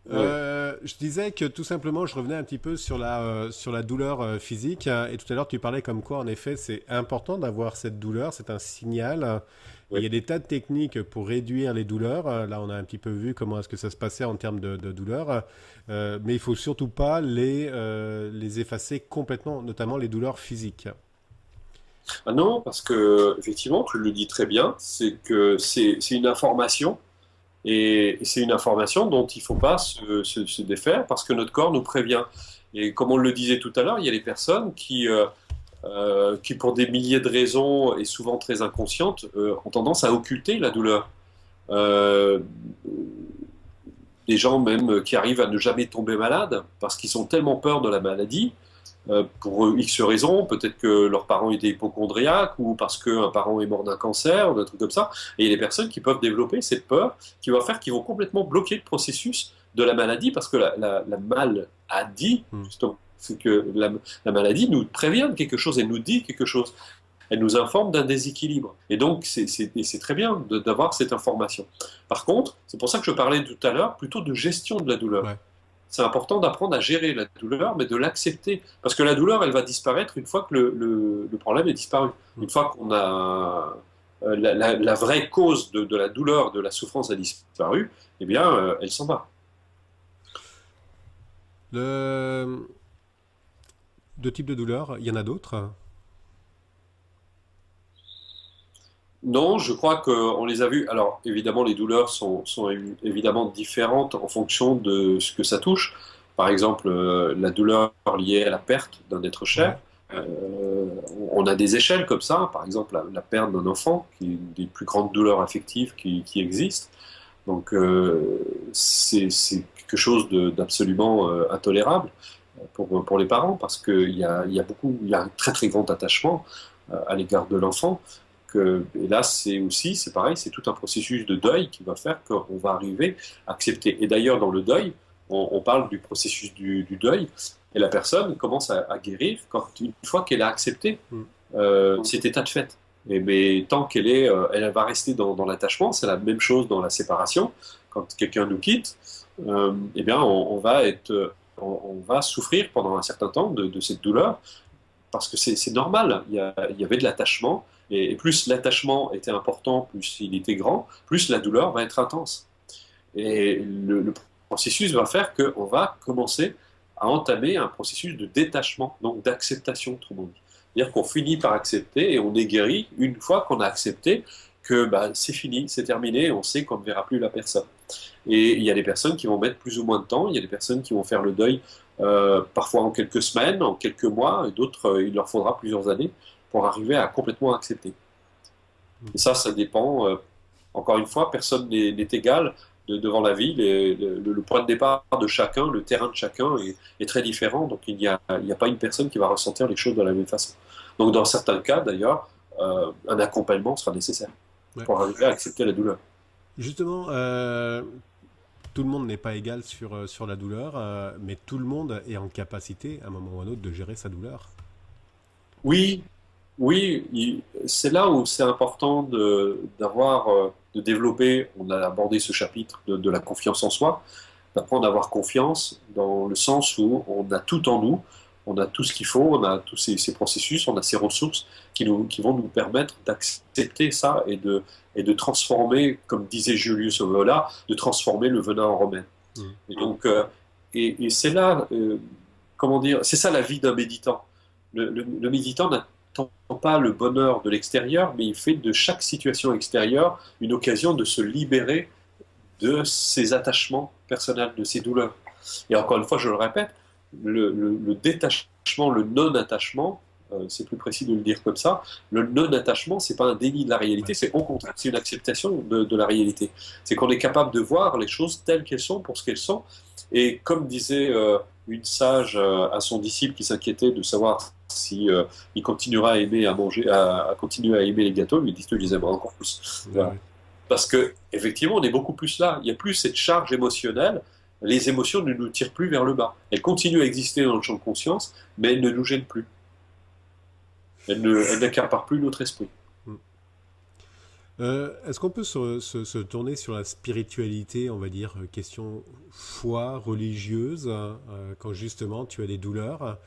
Ouais, Je disais que tout simplement, je revenais un petit peu sur la douleur physique, hein, et tout à l'heure, tu parlais comme quoi, en effet, c'est important d'avoir cette douleur, c'est un signal. Et il y ouais. a des tas de techniques pour réduire les douleurs. Là, on a un petit peu vu comment est-ce que ça se passait en termes de douleurs. Mais il faut surtout pas les effacer complètement, notamment les douleurs physiques. Ah non, parce que effectivement, tu le dis très bien, c'est que c'est une information et c'est une information dont il ne faut pas se défaire parce que notre corps nous prévient. Et comme on le disait tout à l'heure, il y a des personnes qui, pour des milliers de raisons et souvent très inconscientes, ont tendance à occulter la douleur. Euh, des gens même qui arrivent à ne jamais tomber malades parce qu'ils ont tellement peur de la maladie, pour X raisons, peut-être que leurs parents étaient hypochondriaques ou parce qu'un parent est mort d'un cancer ou d'un truc comme ça. Et il y a des personnes qui peuvent développer cette peur qui va faire qu'ils vont complètement bloquer le processus de la maladie parce que la maladie, Hmm. justement, c'est que la maladie nous prévient de quelque chose, elle nous dit quelque chose. Elle nous informe d'un déséquilibre. Et donc, c'est très bien d'avoir cette information. Par contre, c'est pour ça que je parlais tout à l'heure plutôt de gestion de la douleur. Ouais. C'est important d'apprendre à gérer la douleur, mais de l'accepter. Parce que la douleur, elle va disparaître une fois que le problème est disparu. Hmm. Une fois qu'on a la vraie cause de la douleur, de la souffrance a disparu, eh bien, elle s'en va. Le... Deux types de douleurs, il y en a d'autres. Non, je crois qu'on les a vus. Alors, évidemment, les douleurs sont évidemment différentes en fonction de ce que ça touche. Par exemple, la douleur liée à la perte d'un être Ouais. cher. Euh, on a des échelles comme ça. Par exemple, la perte d'un enfant, qui est une des plus grandes douleurs affectives qui existent. Donc, c'est quelque chose d'absolument intolérable. pour les parents, parce qu'il y a beaucoup, il y a un très très grand attachement à l'égard de l'enfant. Et là, c'est pareil, c'est tout un processus de deuil qui va faire qu'on va arriver à accepter. Et d'ailleurs, dans le deuil, on parle du processus du deuil, et la personne commence à guérir une fois qu'elle a accepté cet état de fait. Mais tant elle va rester dans l'attachement, c'est la même chose dans la séparation. Quand quelqu'un nous quitte, eh bien, on va souffrir pendant un certain temps de cette douleur, parce que c'est normal. Il y avait de l'attachement, et plus l'attachement était important, plus il était grand, plus la douleur va être intense. Et le processus va faire qu'on va commencer à entamer un processus de détachement, donc d'acceptation, autrement dit. C'est-à-dire qu'on finit par accepter et on est guéri une fois qu'on a accepté que c'est fini, c'est terminé, on sait qu'on ne verra plus la personne. Et il y a des personnes qui vont mettre plus ou moins de temps, il y a des personnes qui vont faire le deuil parfois en quelques semaines, en quelques mois, et d'autres, il leur faudra plusieurs années pour arriver à complètement accepter. Et ça dépend, encore une fois, personne n'est égal devant la vie, le point de départ de chacun, le terrain de chacun est très différent, donc il n'y a pas une personne qui va ressentir les choses de la même façon. Donc dans certains cas, d'ailleurs, un accompagnement sera nécessaire pour arriver à accepter la douleur. Justement, tout le monde n'est pas égal sur la douleur, mais tout le monde est en capacité, à un moment ou à un autre, de gérer sa douleur. Oui, oui, c'est là où c'est important de développer, on a abordé ce chapitre de la confiance en soi, d'apprendre à avoir confiance dans le sens où on a tout en nous, on a tout ce qu'il faut, on a tous ces processus, on a ces ressources qui vont nous permettre d'accepter ça et de transformer, comme disait Julius Evola, de transformer le venin en remède. Et donc, et c'est là, comment dire, c'est ça la vie d'un méditant. Le méditant n'attend pas le bonheur de l'extérieur, mais il fait de chaque situation extérieure une occasion de se libérer de ses attachements personnels, de ses douleurs. Et encore une fois, je le répète, le détachement, le non-attachement, c'est plus précis de le dire comme ça, le non-attachement, c'est pas un déni de la réalité, c'est au contraire, c'est une acceptation de la réalité. C'est qu'on est capable de voir les choses telles qu'elles sont, pour ce qu'elles sont, et comme disait une sage à son disciple qui s'inquiétait de savoir si il continuera à aimer à manger, à continuer à aimer les gâteaux, lui dit, tu les aimeras encore plus. Voilà. Parce que effectivement, on est beaucoup plus là. Il n'y a plus cette charge émotionnelle. Les émotions ne nous tirent plus vers le bas. Elles continuent à exister dans le champ de conscience, mais elles ne nous gênent plus. Elles n'accaparent plus notre esprit. Est-ce qu'on peut se tourner sur la spiritualité, on va dire, question foi religieuse, quand justement tu as des douleurs?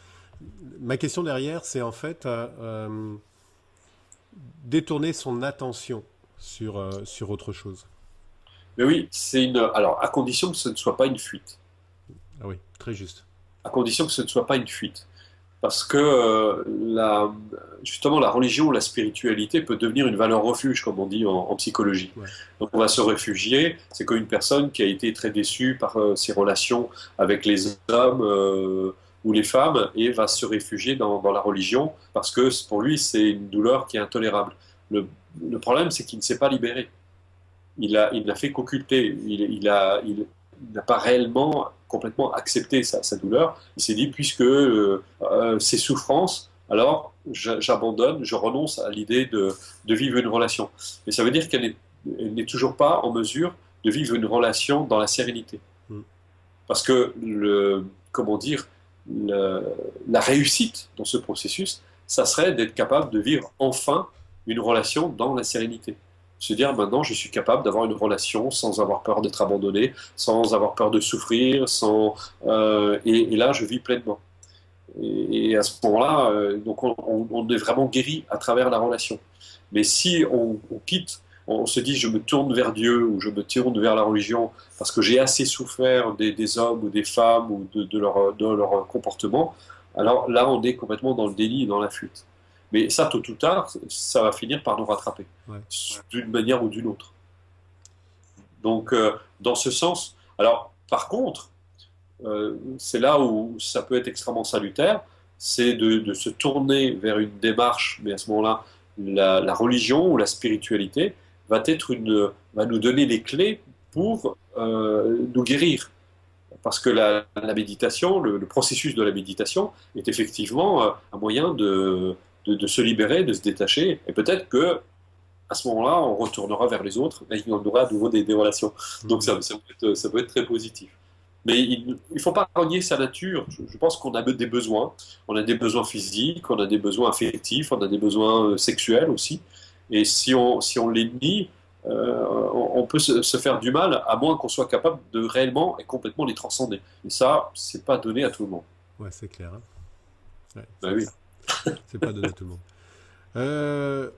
Ma question derrière, c'est en fait détourner son attention sur autre chose. Mais oui, alors, à condition que ce ne soit pas une fuite. Ah oui, très juste. À condition que ce ne soit pas une fuite. Parce que justement, la religion, la spiritualité peut devenir une valeur refuge, comme on dit en psychologie. Ouais. Donc on va se réfugier. C'est comme une personne qui a été très déçue par ses relations avec les hommes ou les femmes et va se réfugier dans la religion parce que pour lui, c'est une douleur qui est intolérable. Le problème, c'est qu'il ne s'est pas libéré. Il n'a fait qu'occulter. Il n'a pas réellement complètement accepté sa douleur. Il s'est dit, puisque c'est souffrance, alors j'abandonne, je renonce à l'idée de vivre une relation. Mais ça veut dire qu'elle n'est toujours pas en mesure de vivre une relation dans la sérénité. Parce que, comment dire, la réussite dans ce processus, ça serait d'être capable de vivre enfin une relation dans la sérénité. Se dire maintenant je suis capable d'avoir une relation sans avoir peur d'être abandonné, sans avoir peur de souffrir, et là je vis pleinement. Et à ce moment-là, donc on est vraiment guéri à travers la relation. Mais si on quitte, on se dit je me tourne vers Dieu ou je me tourne vers la religion parce que j'ai assez souffert des hommes ou des femmes ou de leur comportement, alors là on est complètement dans le déni et dans la fuite. Mais ça, tôt ou tard, ça va finir par nous rattraper, d'une manière ou d'une autre. Donc, dans ce sens... Alors, par contre, c'est là où ça peut être extrêmement salutaire, c'est de se tourner vers une démarche, mais à ce moment-là, la religion ou la spiritualité va nous donner les clés pour nous guérir, parce que la méditation, le processus de la méditation est effectivement un moyen de se libérer, de se détacher, et peut-être que à ce moment-là, on retournera vers les autres et on aura à nouveau des relations. Donc ça peut être très positif. Mais il ne faut pas renier sa nature. Je pense qu'on a des besoins. On a des besoins physiques, on a des besoins affectifs, on a des besoins sexuels aussi. Et si on les nie, on peut se faire du mal, à moins qu'on soit capable de réellement et complètement les transcender. Et ça, c'est pas donné à tout le monde. Ouais, c'est clair, hein. Ouais, Ben oui. c'est pas donné à tout le monde.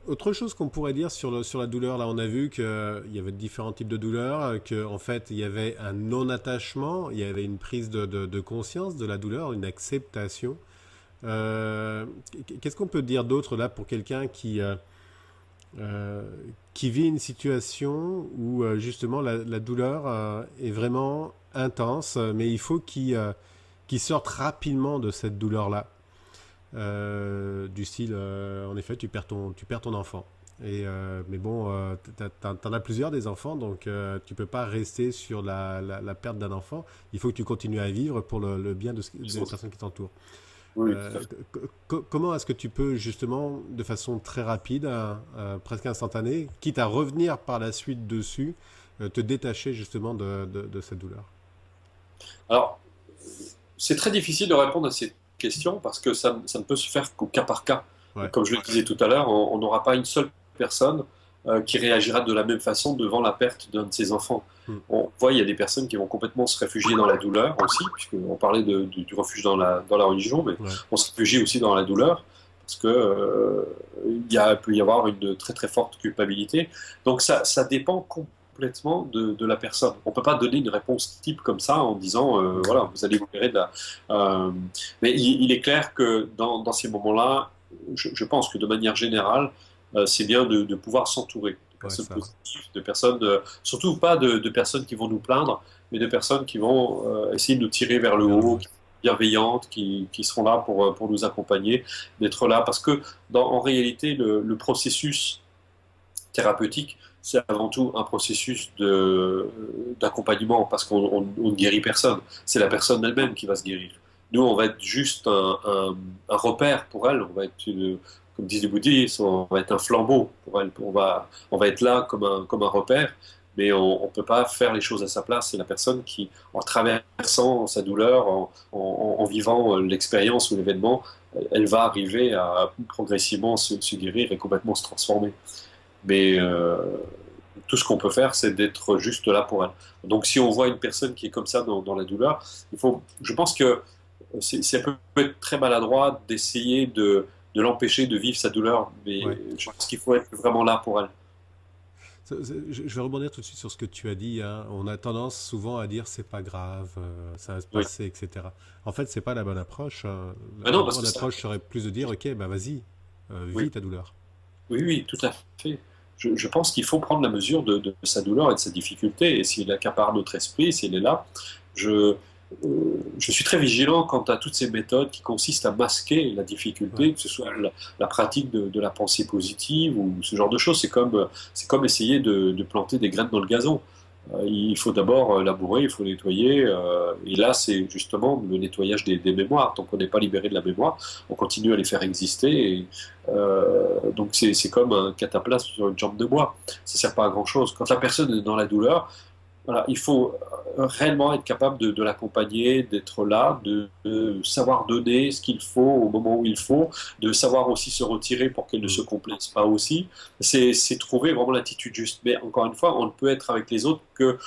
Autre chose qu'on pourrait dire sur la douleur, là on a vu qu'il y avait différents types de douleurs, qu'en fait il y avait un non-attachement, il y avait une prise de conscience de la douleur, une acceptation. Euh, Qu'est-ce qu'on peut dire d'autre là pour quelqu'un euh, qui vit une situation où justement la douleur est vraiment intense, mais il faut qu'il sorte rapidement de cette douleur-là. Du style, en effet, tu perds ton enfant. Mais bon, t'en as plusieurs des enfants, donc tu peux pas rester sur la perte d'un enfant. Il faut que tu continues à vivre pour le bien des personnes qui t'entourent. Oui, tout à Euh, fait. Comment est-ce que tu peux justement, de façon très rapide, presque instantanée, quitte à revenir par la suite dessus, te détacher justement de cette douleur? Alors, c'est très difficile de répondre à ces questions parce que ça ne peut se faire qu'au cas par cas. Ouais, Comme je le disais tout à l'heure, on n'aura pas une seule personne qui réagira de la même façon devant la perte d'un de ses enfants. hmm, On voit, il y a des personnes qui vont complètement se réfugier dans la douleur aussi, puisqu'on parlait du refuge dans la religion, mais ouais, on se réfugie aussi dans la douleur parce que peut y avoir une très très forte culpabilité. Donc ça dépend complètement de la personne. On ne peut pas donner une réponse type comme ça en disant hmm, voilà, vous allez vous libérer de la. euh, mais il est clair que dans ces moments-là, je pense que de manière générale, c'est bien de pouvoir s'entourer de ouais, personnes ça. positives, de personnes, surtout pas de personnes qui vont nous plaindre, mais de personnes qui vont essayer de nous tirer vers le Vers le haut, haut. qui sont bienveillantes, qui seront là pour nous accompagner, d'être là. Parce que en réalité, le processus thérapeutique, c'est avant tout un processus d'accompagnement, parce qu'on ne guérit personne. C'est la personne elle-même qui va se guérir. Nous, on va être juste un repère pour elle. On va être, comme disent les bouddhistes, on va être un flambeau pour elle. On va être là comme un repère, mais on ne peut pas faire les choses à sa place. C'est la personne qui, en traversant sa douleur, en vivant l'expérience ou l'événement, elle va arriver à progressivement se guérir et complètement se transformer. Mais tout ce qu'on peut faire, c'est d'être juste là pour elle. Donc, si on voit une personne qui est comme ça dans la douleur, je pense que ça peut être très maladroit d'essayer de l'empêcher de vivre sa douleur, mais Ouais. je pense qu'il faut être vraiment là pour elle. Je vais rebondir tout de suite sur ce que tu as dit, hein. On a tendance souvent à dire c'est pas grave, ça va se Oui. passer, etc. En fait, c'est pas la bonne approche, hein. Ah La non, parce bonne que ça, approche serait plus de dire ok, bah vas-y, vis oui, ta douleur. oui, oui, tout à fait. Je pense qu'il faut prendre la mesure de sa douleur et de sa difficulté, et s'il accapare notre esprit, s'il est là, je, je suis très vigilant quant à toutes ces méthodes qui consistent à masquer la Ouais, difficulté, que ce soit la pratique de la pensée positive ou ce genre de choses. C'est comme essayer de planter des graines dans le gazon. Il faut d'abord labourer, il faut nettoyer, et là c'est justement le nettoyage des mémoires. Tant qu'on n'est pas libéré de la mémoire, on continue à les faire exister, et donc c'est comme un cataplasme sur une jambe de bois. Ça sert pas à grand chose. Quand la personne est dans la douleur, voilà, il faut réellement être capable de l'accompagner, d'être là, de savoir donner ce qu'il faut au moment où il faut, de savoir aussi se retirer pour qu'elle ne mm, se complaise pas aussi. C'est trouver vraiment l'attitude juste. Mais encore une fois, on ne peut être avec les autres que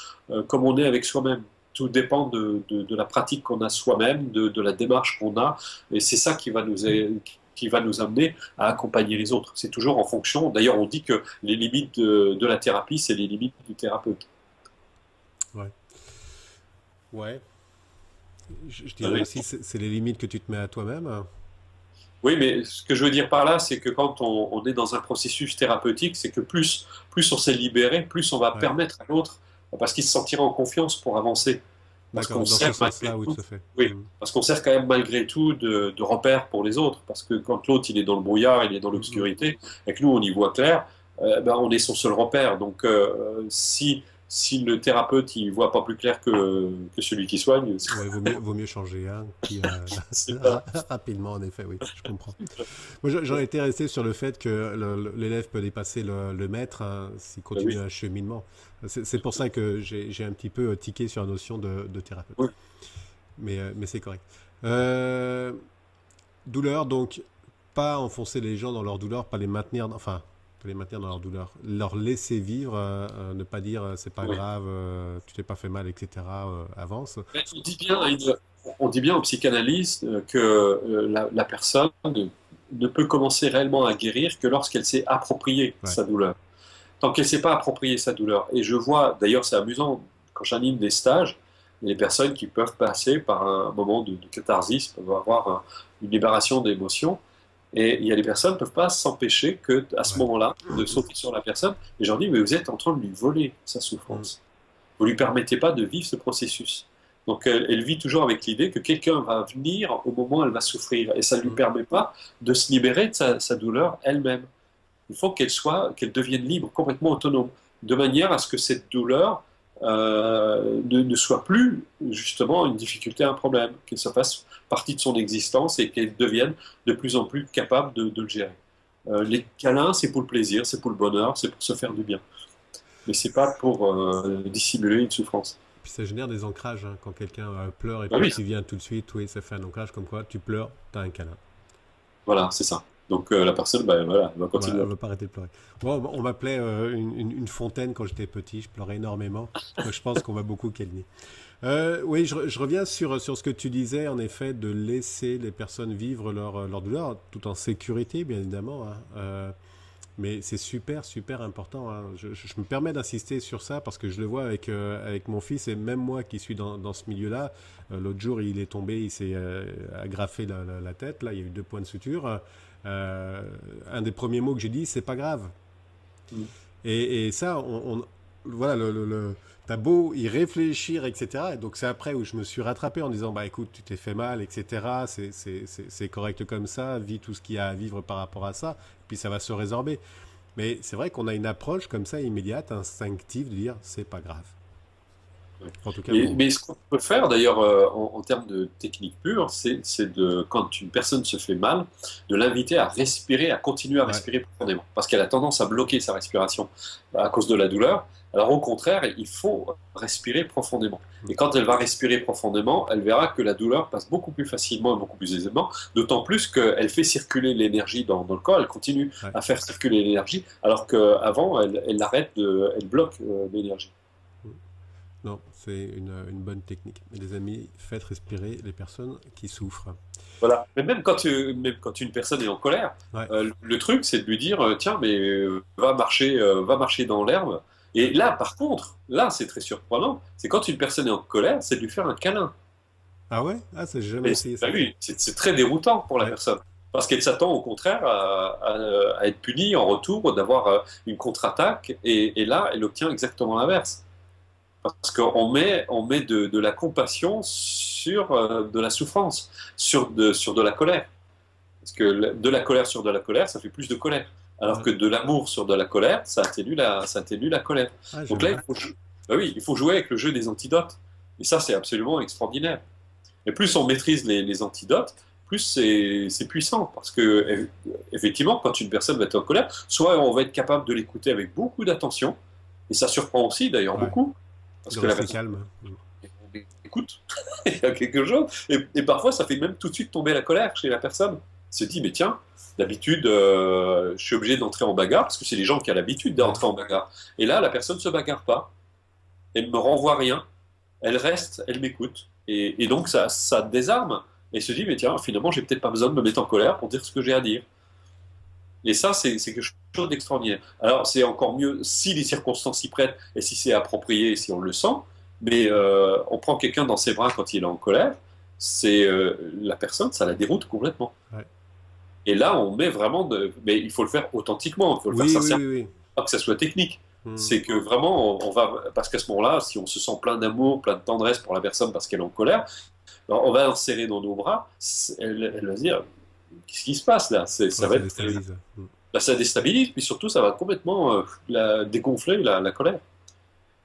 comme on est avec soi-même. Tout dépend de la pratique qu'on a soi-même, de la démarche qu'on a, et c'est ça qui va nous amener à accompagner les autres. C'est toujours en fonction. D'ailleurs, on dit que les limites de la thérapie, c'est les limites du thérapeute. ouais. Ouais. Je Ah dirais oui. aussi c'est les limites que tu te mets à toi-même, hein. Oui, mais ce que je veux dire par là, c'est que quand on est dans un processus thérapeutique, c'est que plus on s'est libéré, plus on va Ouais. permettre à l'autre, parce qu'il se sentira en confiance pour avancer. Parce D'accord, qu'on dans ce sert malgré sens-là, oui, tout, tout à fait. oui, Mm, parce qu'on sert quand même malgré tout de repère pour les autres. Parce que quand l'autre il est dans le brouillard, il est dans mm, mm. l'obscurité, et que nous on y voit clair, ben, on est son seul repère. Donc si si le thérapeute il voit pas plus clair que celui qui soigne, Ouais, vaut mieux changer un qui c'est pas. rapidement, en effet, oui, je comprends. Moi, j'en étais resté sur le fait que l'élève peut dépasser le maître, hein, s'il Ben continue oui, un cheminement. C'est pour ça que j'ai un petit peu tiqué sur la notion de thérapeute. oui, Mais c'est correct. Euh, Douleur, donc, pas enfoncer les gens dans leur douleur, pas les maintenir, enfin, pas les maintenir dans leur douleur, leur laisser vivre, ne pas dire c'est pas oui. grave, tu t'es pas fait mal, etc., avance. Mais on dit bien en psychanalyse que la personne ne peut commencer réellement à guérir que lorsqu'elle s'est appropriée Ouais. sa douleur. Tant qu'elle ne s'est pas appropriée sa douleur. Et je vois, d'ailleurs c'est amusant, quand j'anime des stages, il y a des personnes qui peuvent passer par un moment de catharsis, peuvent avoir une libération d'émotions, et il y a des personnes qui ne peuvent pas s'empêcher que, à ce Ouais. moment-là, de sauter sur la personne. Et je leur dis, mais vous êtes en train de lui voler sa Mm. souffrance. Vous ne lui permettez pas de vivre ce processus. Donc elle vit toujours avec l'idée que quelqu'un va venir au moment où elle va souffrir, et ça ne lui Mm. permet pas de se libérer de sa douleur elle-même. Il faut qu'elle devienne libre, complètement autonome, de manière à ce que cette douleur ne soit plus justement une difficulté, un problème, qu'elle se fasse partie de son existence et qu'elle devienne de plus en plus capable de le gérer. Les câlins, c'est pour le plaisir, c'est pour le bonheur, c'est pour se faire du bien, mais c'est pas pour dissimuler une souffrance. Puis ça génère des ancrages, hein, quand quelqu'un pleure et Ah puis oui, qui vient tout de suite, oui, ça fait un ancrage comme quoi tu pleures, t'as un câlin. voilà, c'est ça. Donc la personne, ben, voilà, elle va Voilà, continuer. elle va pas arrêter de pleurer. Bon, on m'appelait une fontaine quand j'étais petit, je pleurais énormément. Donc je pense qu'on va beaucoup calmer. Oui, je reviens sur ce que tu disais, en effet, de laisser les personnes vivre leur douleur, tout en sécurité, bien évidemment, hein. Mais c'est super, super important, hein. Je me permets d'insister sur ça parce que je le vois avec mon fils et même moi qui suis dans ce milieu-là. L'autre jour, il est tombé, il s'est agrafé la tête. Là, il y a eu 2 points de suture. Un des premiers mots que j'ai dit, c'est pas grave. Mm. Et ça, voilà, t'as beau y réfléchir, etc. Et donc c'est après où je me suis rattrapé en disant, bah écoute, tu t'es fait mal, etc. C'est correct comme ça, vis tout ce qu'il y a à vivre par rapport à ça, puis ça va se résorber. Mais c'est vrai qu'on a une approche comme ça immédiate, instinctive, de dire, c'est pas grave. Ouais. En tout cas pour Mais, moi. mais ce qu'on peut faire d'ailleurs en termes de technique pure, c'est de, quand une personne se fait mal, de l'inviter à respirer, à continuer à Ouais. respirer profondément. Parce qu'elle a tendance à bloquer sa respiration à cause de la douleur. Alors au contraire, il faut respirer profondément. Mm. Et quand elle va respirer profondément, elle verra que la douleur passe beaucoup plus facilement et beaucoup plus aisément, d'autant plus qu'elle fait circuler l'énergie dans le corps, elle continue Ouais. à faire circuler l'énergie, alors qu'avant, elle bloque l'énergie. Mm. Non, c'est une bonne technique. Et les amis, faites respirer les personnes qui souffrent. Voilà. Mais même quand une personne est en colère, Ouais. le truc, c'est de lui dire, tiens, mais va marcher dans l'herbe. Et Ouais. là, par contre, là, c'est très surprenant. C'est quand une personne est en colère, c'est de lui faire un câlin. Ah ouais? Ah, ça, j'ai jamais Mais essayé bah ça. oui, c'est très déroutant pour la Ouais. personne. Parce qu'elle s'attend au contraire à être punie en retour, d'avoir une contre-attaque. Et là, elle obtient exactement l'inverse. Parce on met de la compassion sur de la souffrance, sur de la colère. Parce que de la colère sur de la colère, ça fait plus de colère. Alors Ouais. que de l'amour sur de la colère, ça atténue la colère. Ah, Donc j'aime là, bien. bah oui, il faut jouer avec le jeu des antidotes. Et ça, c'est absolument extraordinaire. Et plus on maîtrise les antidotes, plus c'est puissant. Parce que, effectivement, quand une personne va être en colère, soit on va être capable de l'écouter avec beaucoup d'attention, et ça surprend aussi d'ailleurs Ouais. beaucoup, parce De que la rester personne calme. Mm. écoute, il y a quelque chose. Et parfois, ça fait même tout de suite tomber la colère chez la personne. Elle se dit, mais tiens, d'habitude, je suis obligé d'entrer en bagarre, parce que c'est les gens qui ont l'habitude Ouais. d'entrer en bagarre. Et là, la personne ne se bagarre pas, elle ne me renvoie rien, elle reste, elle m'écoute. Et donc, ça désarme. Et se dit, mais tiens, finalement, j'ai peut-être pas besoin de me mettre en colère pour dire ce que j'ai à dire. Et ça, c'est quelque chose d'extraordinaire. Alors, c'est encore mieux si les circonstances s'y prêtent et si c'est approprié et si on le sent. Mais on prend quelqu'un dans ses bras quand il est en colère, c'est la personne, ça la déroute complètement. Ouais. Et là, on met vraiment mais il faut le faire authentiquement, il faut le faire Oui, oui, sincèrement, oui, pas que ça soit technique. oui. Mm. C'est que vraiment, on va, parce qu'à ce moment-là, si on se sent plein d'amour, plein de tendresse pour la personne parce qu'elle est en colère, alors on va la serrer dans nos bras. Elle va se dire, qu'est-ce qui se passe là? Ça Ouais, va ça être déstabilise. Mm. bah, ça déstabilise, puis surtout, ça va complètement dégonfler la colère.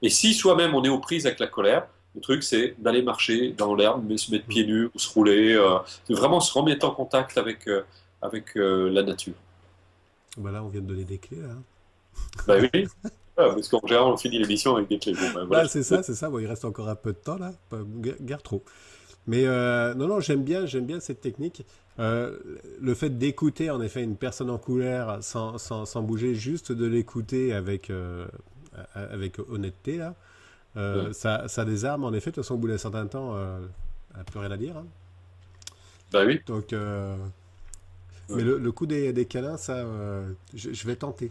Et si soi-même on est aux prises avec la colère, le truc c'est d'aller marcher dans l'herbe, mais se mettre pieds nus ou se rouler, de vraiment se remettre en contact avec la nature. Bah là, on vient de donner des clés, là. Bah oui, ah, parce qu'en général on finit l'émission avec des clés. Bon, ben voilà. Bah, c'est ça, c'est ça. Bon, il reste encore un peu de temps, là. Pas guère trop. Mais non, non, j'aime bien cette technique. Euh, le fait d'écouter, en effet, une personne en couleur sans bouger, juste de l'écouter avec honnêteté, là, Ouais. ça désarme, en effet. De toute façon, au bout d'un certain temps, elle n'a plus rien à dire, hein. Bah oui. Donc, mais Ouais. le coup des câlins, ça, je vais tenter.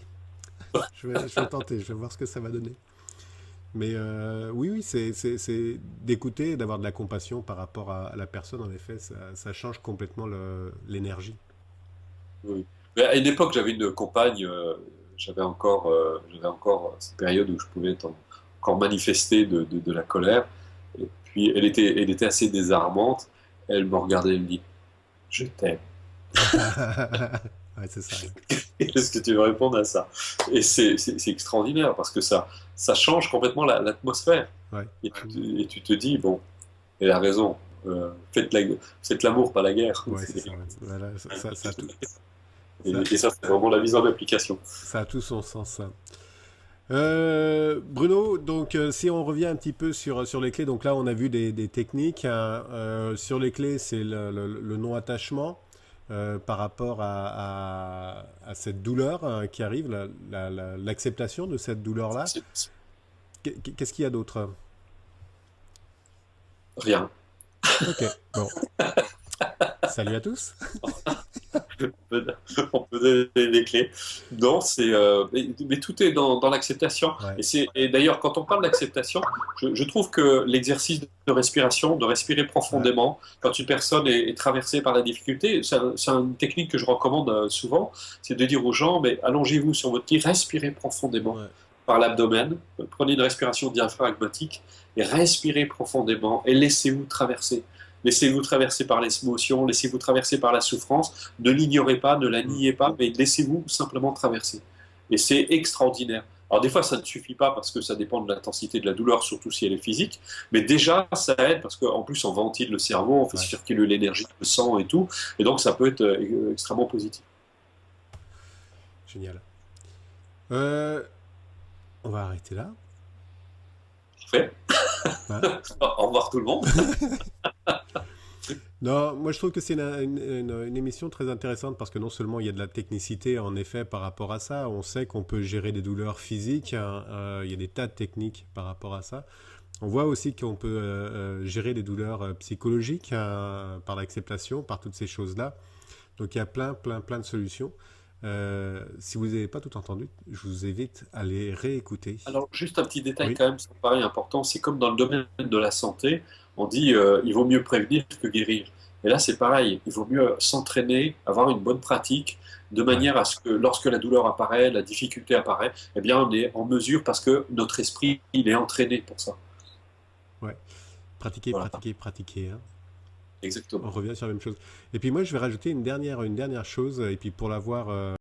Je vais tenter, je vais voir ce que ça va donner. Mais oui, oui, c'est d'écouter, d'avoir de la compassion par rapport à la personne, en effet, ça change complètement l'énergie. Oui. Mais à une époque, j'avais une compagne, j'avais encore cette période où je pouvais encore manifester de la colère. Et puis, elle était assez désarmante. Elle me regardait et me dit, je t'aime. Ouais, c'est ça. Ouais. Qu'est-ce que tu veux répondre à ça? Et c'est extraordinaire parce que ça change complètement l'atmosphère. Ouais. Et tu te dis, bon, elle a raison. Faites l'amour, pas la guerre. Ouais, c'est ça. Ouais. Voilà, ça a tout, ça, Et ça, c'est vraiment la mise en application. ça a tout son sens, ça. Bruno, donc si on revient un petit peu sur les clés, donc là on a vu des techniques, hein. Sur les clés, c'est le non-attachement par rapport à cette douleur hein, qui arrive, l'acceptation de cette douleur-là. C'est Qu'est-ce qu'il y a d'autre? rien. Ok, bon, salut à tous. peut, on peut donner des clés. Non, mais tout est dans l'acceptation. Ouais, Et d'ailleurs, quand on parle d'acceptation, je trouve que l'exercice de respiration, de respirer ouais, profondément, quand une personne est traversée par la difficulté, c'est une technique que je recommande souvent, c'est de dire aux gens, mais allongez-vous sur votre lit, respirez profondément ouais. par l'abdomen, prenez une respiration diaphragmatique et respirez profondément et laissez-vous traverser. Laissez-vous traverser par les émotions, laissez-vous traverser par la souffrance. Ne l'ignorez pas, ne la Mm. niez pas, mais laissez-vous simplement traverser. Et c'est extraordinaire. Alors des fois, ça ne suffit pas parce que ça dépend de l'intensité de la douleur, surtout si elle est physique. Mais déjà, ça aide parce qu'en plus, on ventile le cerveau, on fait Ouais, circuler l'énergie, le sang et tout. Et donc, ça peut être extrêmement positif. génial. Euh, on va arrêter là, Parfait. hein. Au revoir tout le monde. Non, moi je trouve que c'est une émission très intéressante parce que non seulement il y a de la technicité en effet par rapport à ça, on sait qu'on peut gérer des douleurs physiques, hein, il y a des tas de techniques par rapport à ça. On voit aussi qu'on peut gérer des douleurs psychologiques hein, par l'acceptation, par toutes ces choses-là. Donc il y a plein de solutions. Si vous n'avez pas tout entendu, je vous invite à les réécouter. Alors, juste un petit détail Oui, quand même, ça me paraît important, c'est comme dans le domaine de la santé, on dit il vaut mieux prévenir que guérir. Et là, c'est pareil, il vaut mieux s'entraîner, avoir une bonne pratique, de ouais, manière à ce que lorsque la douleur apparaît, la difficulté apparaît, eh bien, on est en mesure parce que notre esprit, il est entraîné pour ça. ouais. Pratiquer, Voilà, pratiquer, pratiquer, hein. On exactement. revient sur la même chose. Et puis moi, je vais rajouter une dernière chose, et puis pour l'avoir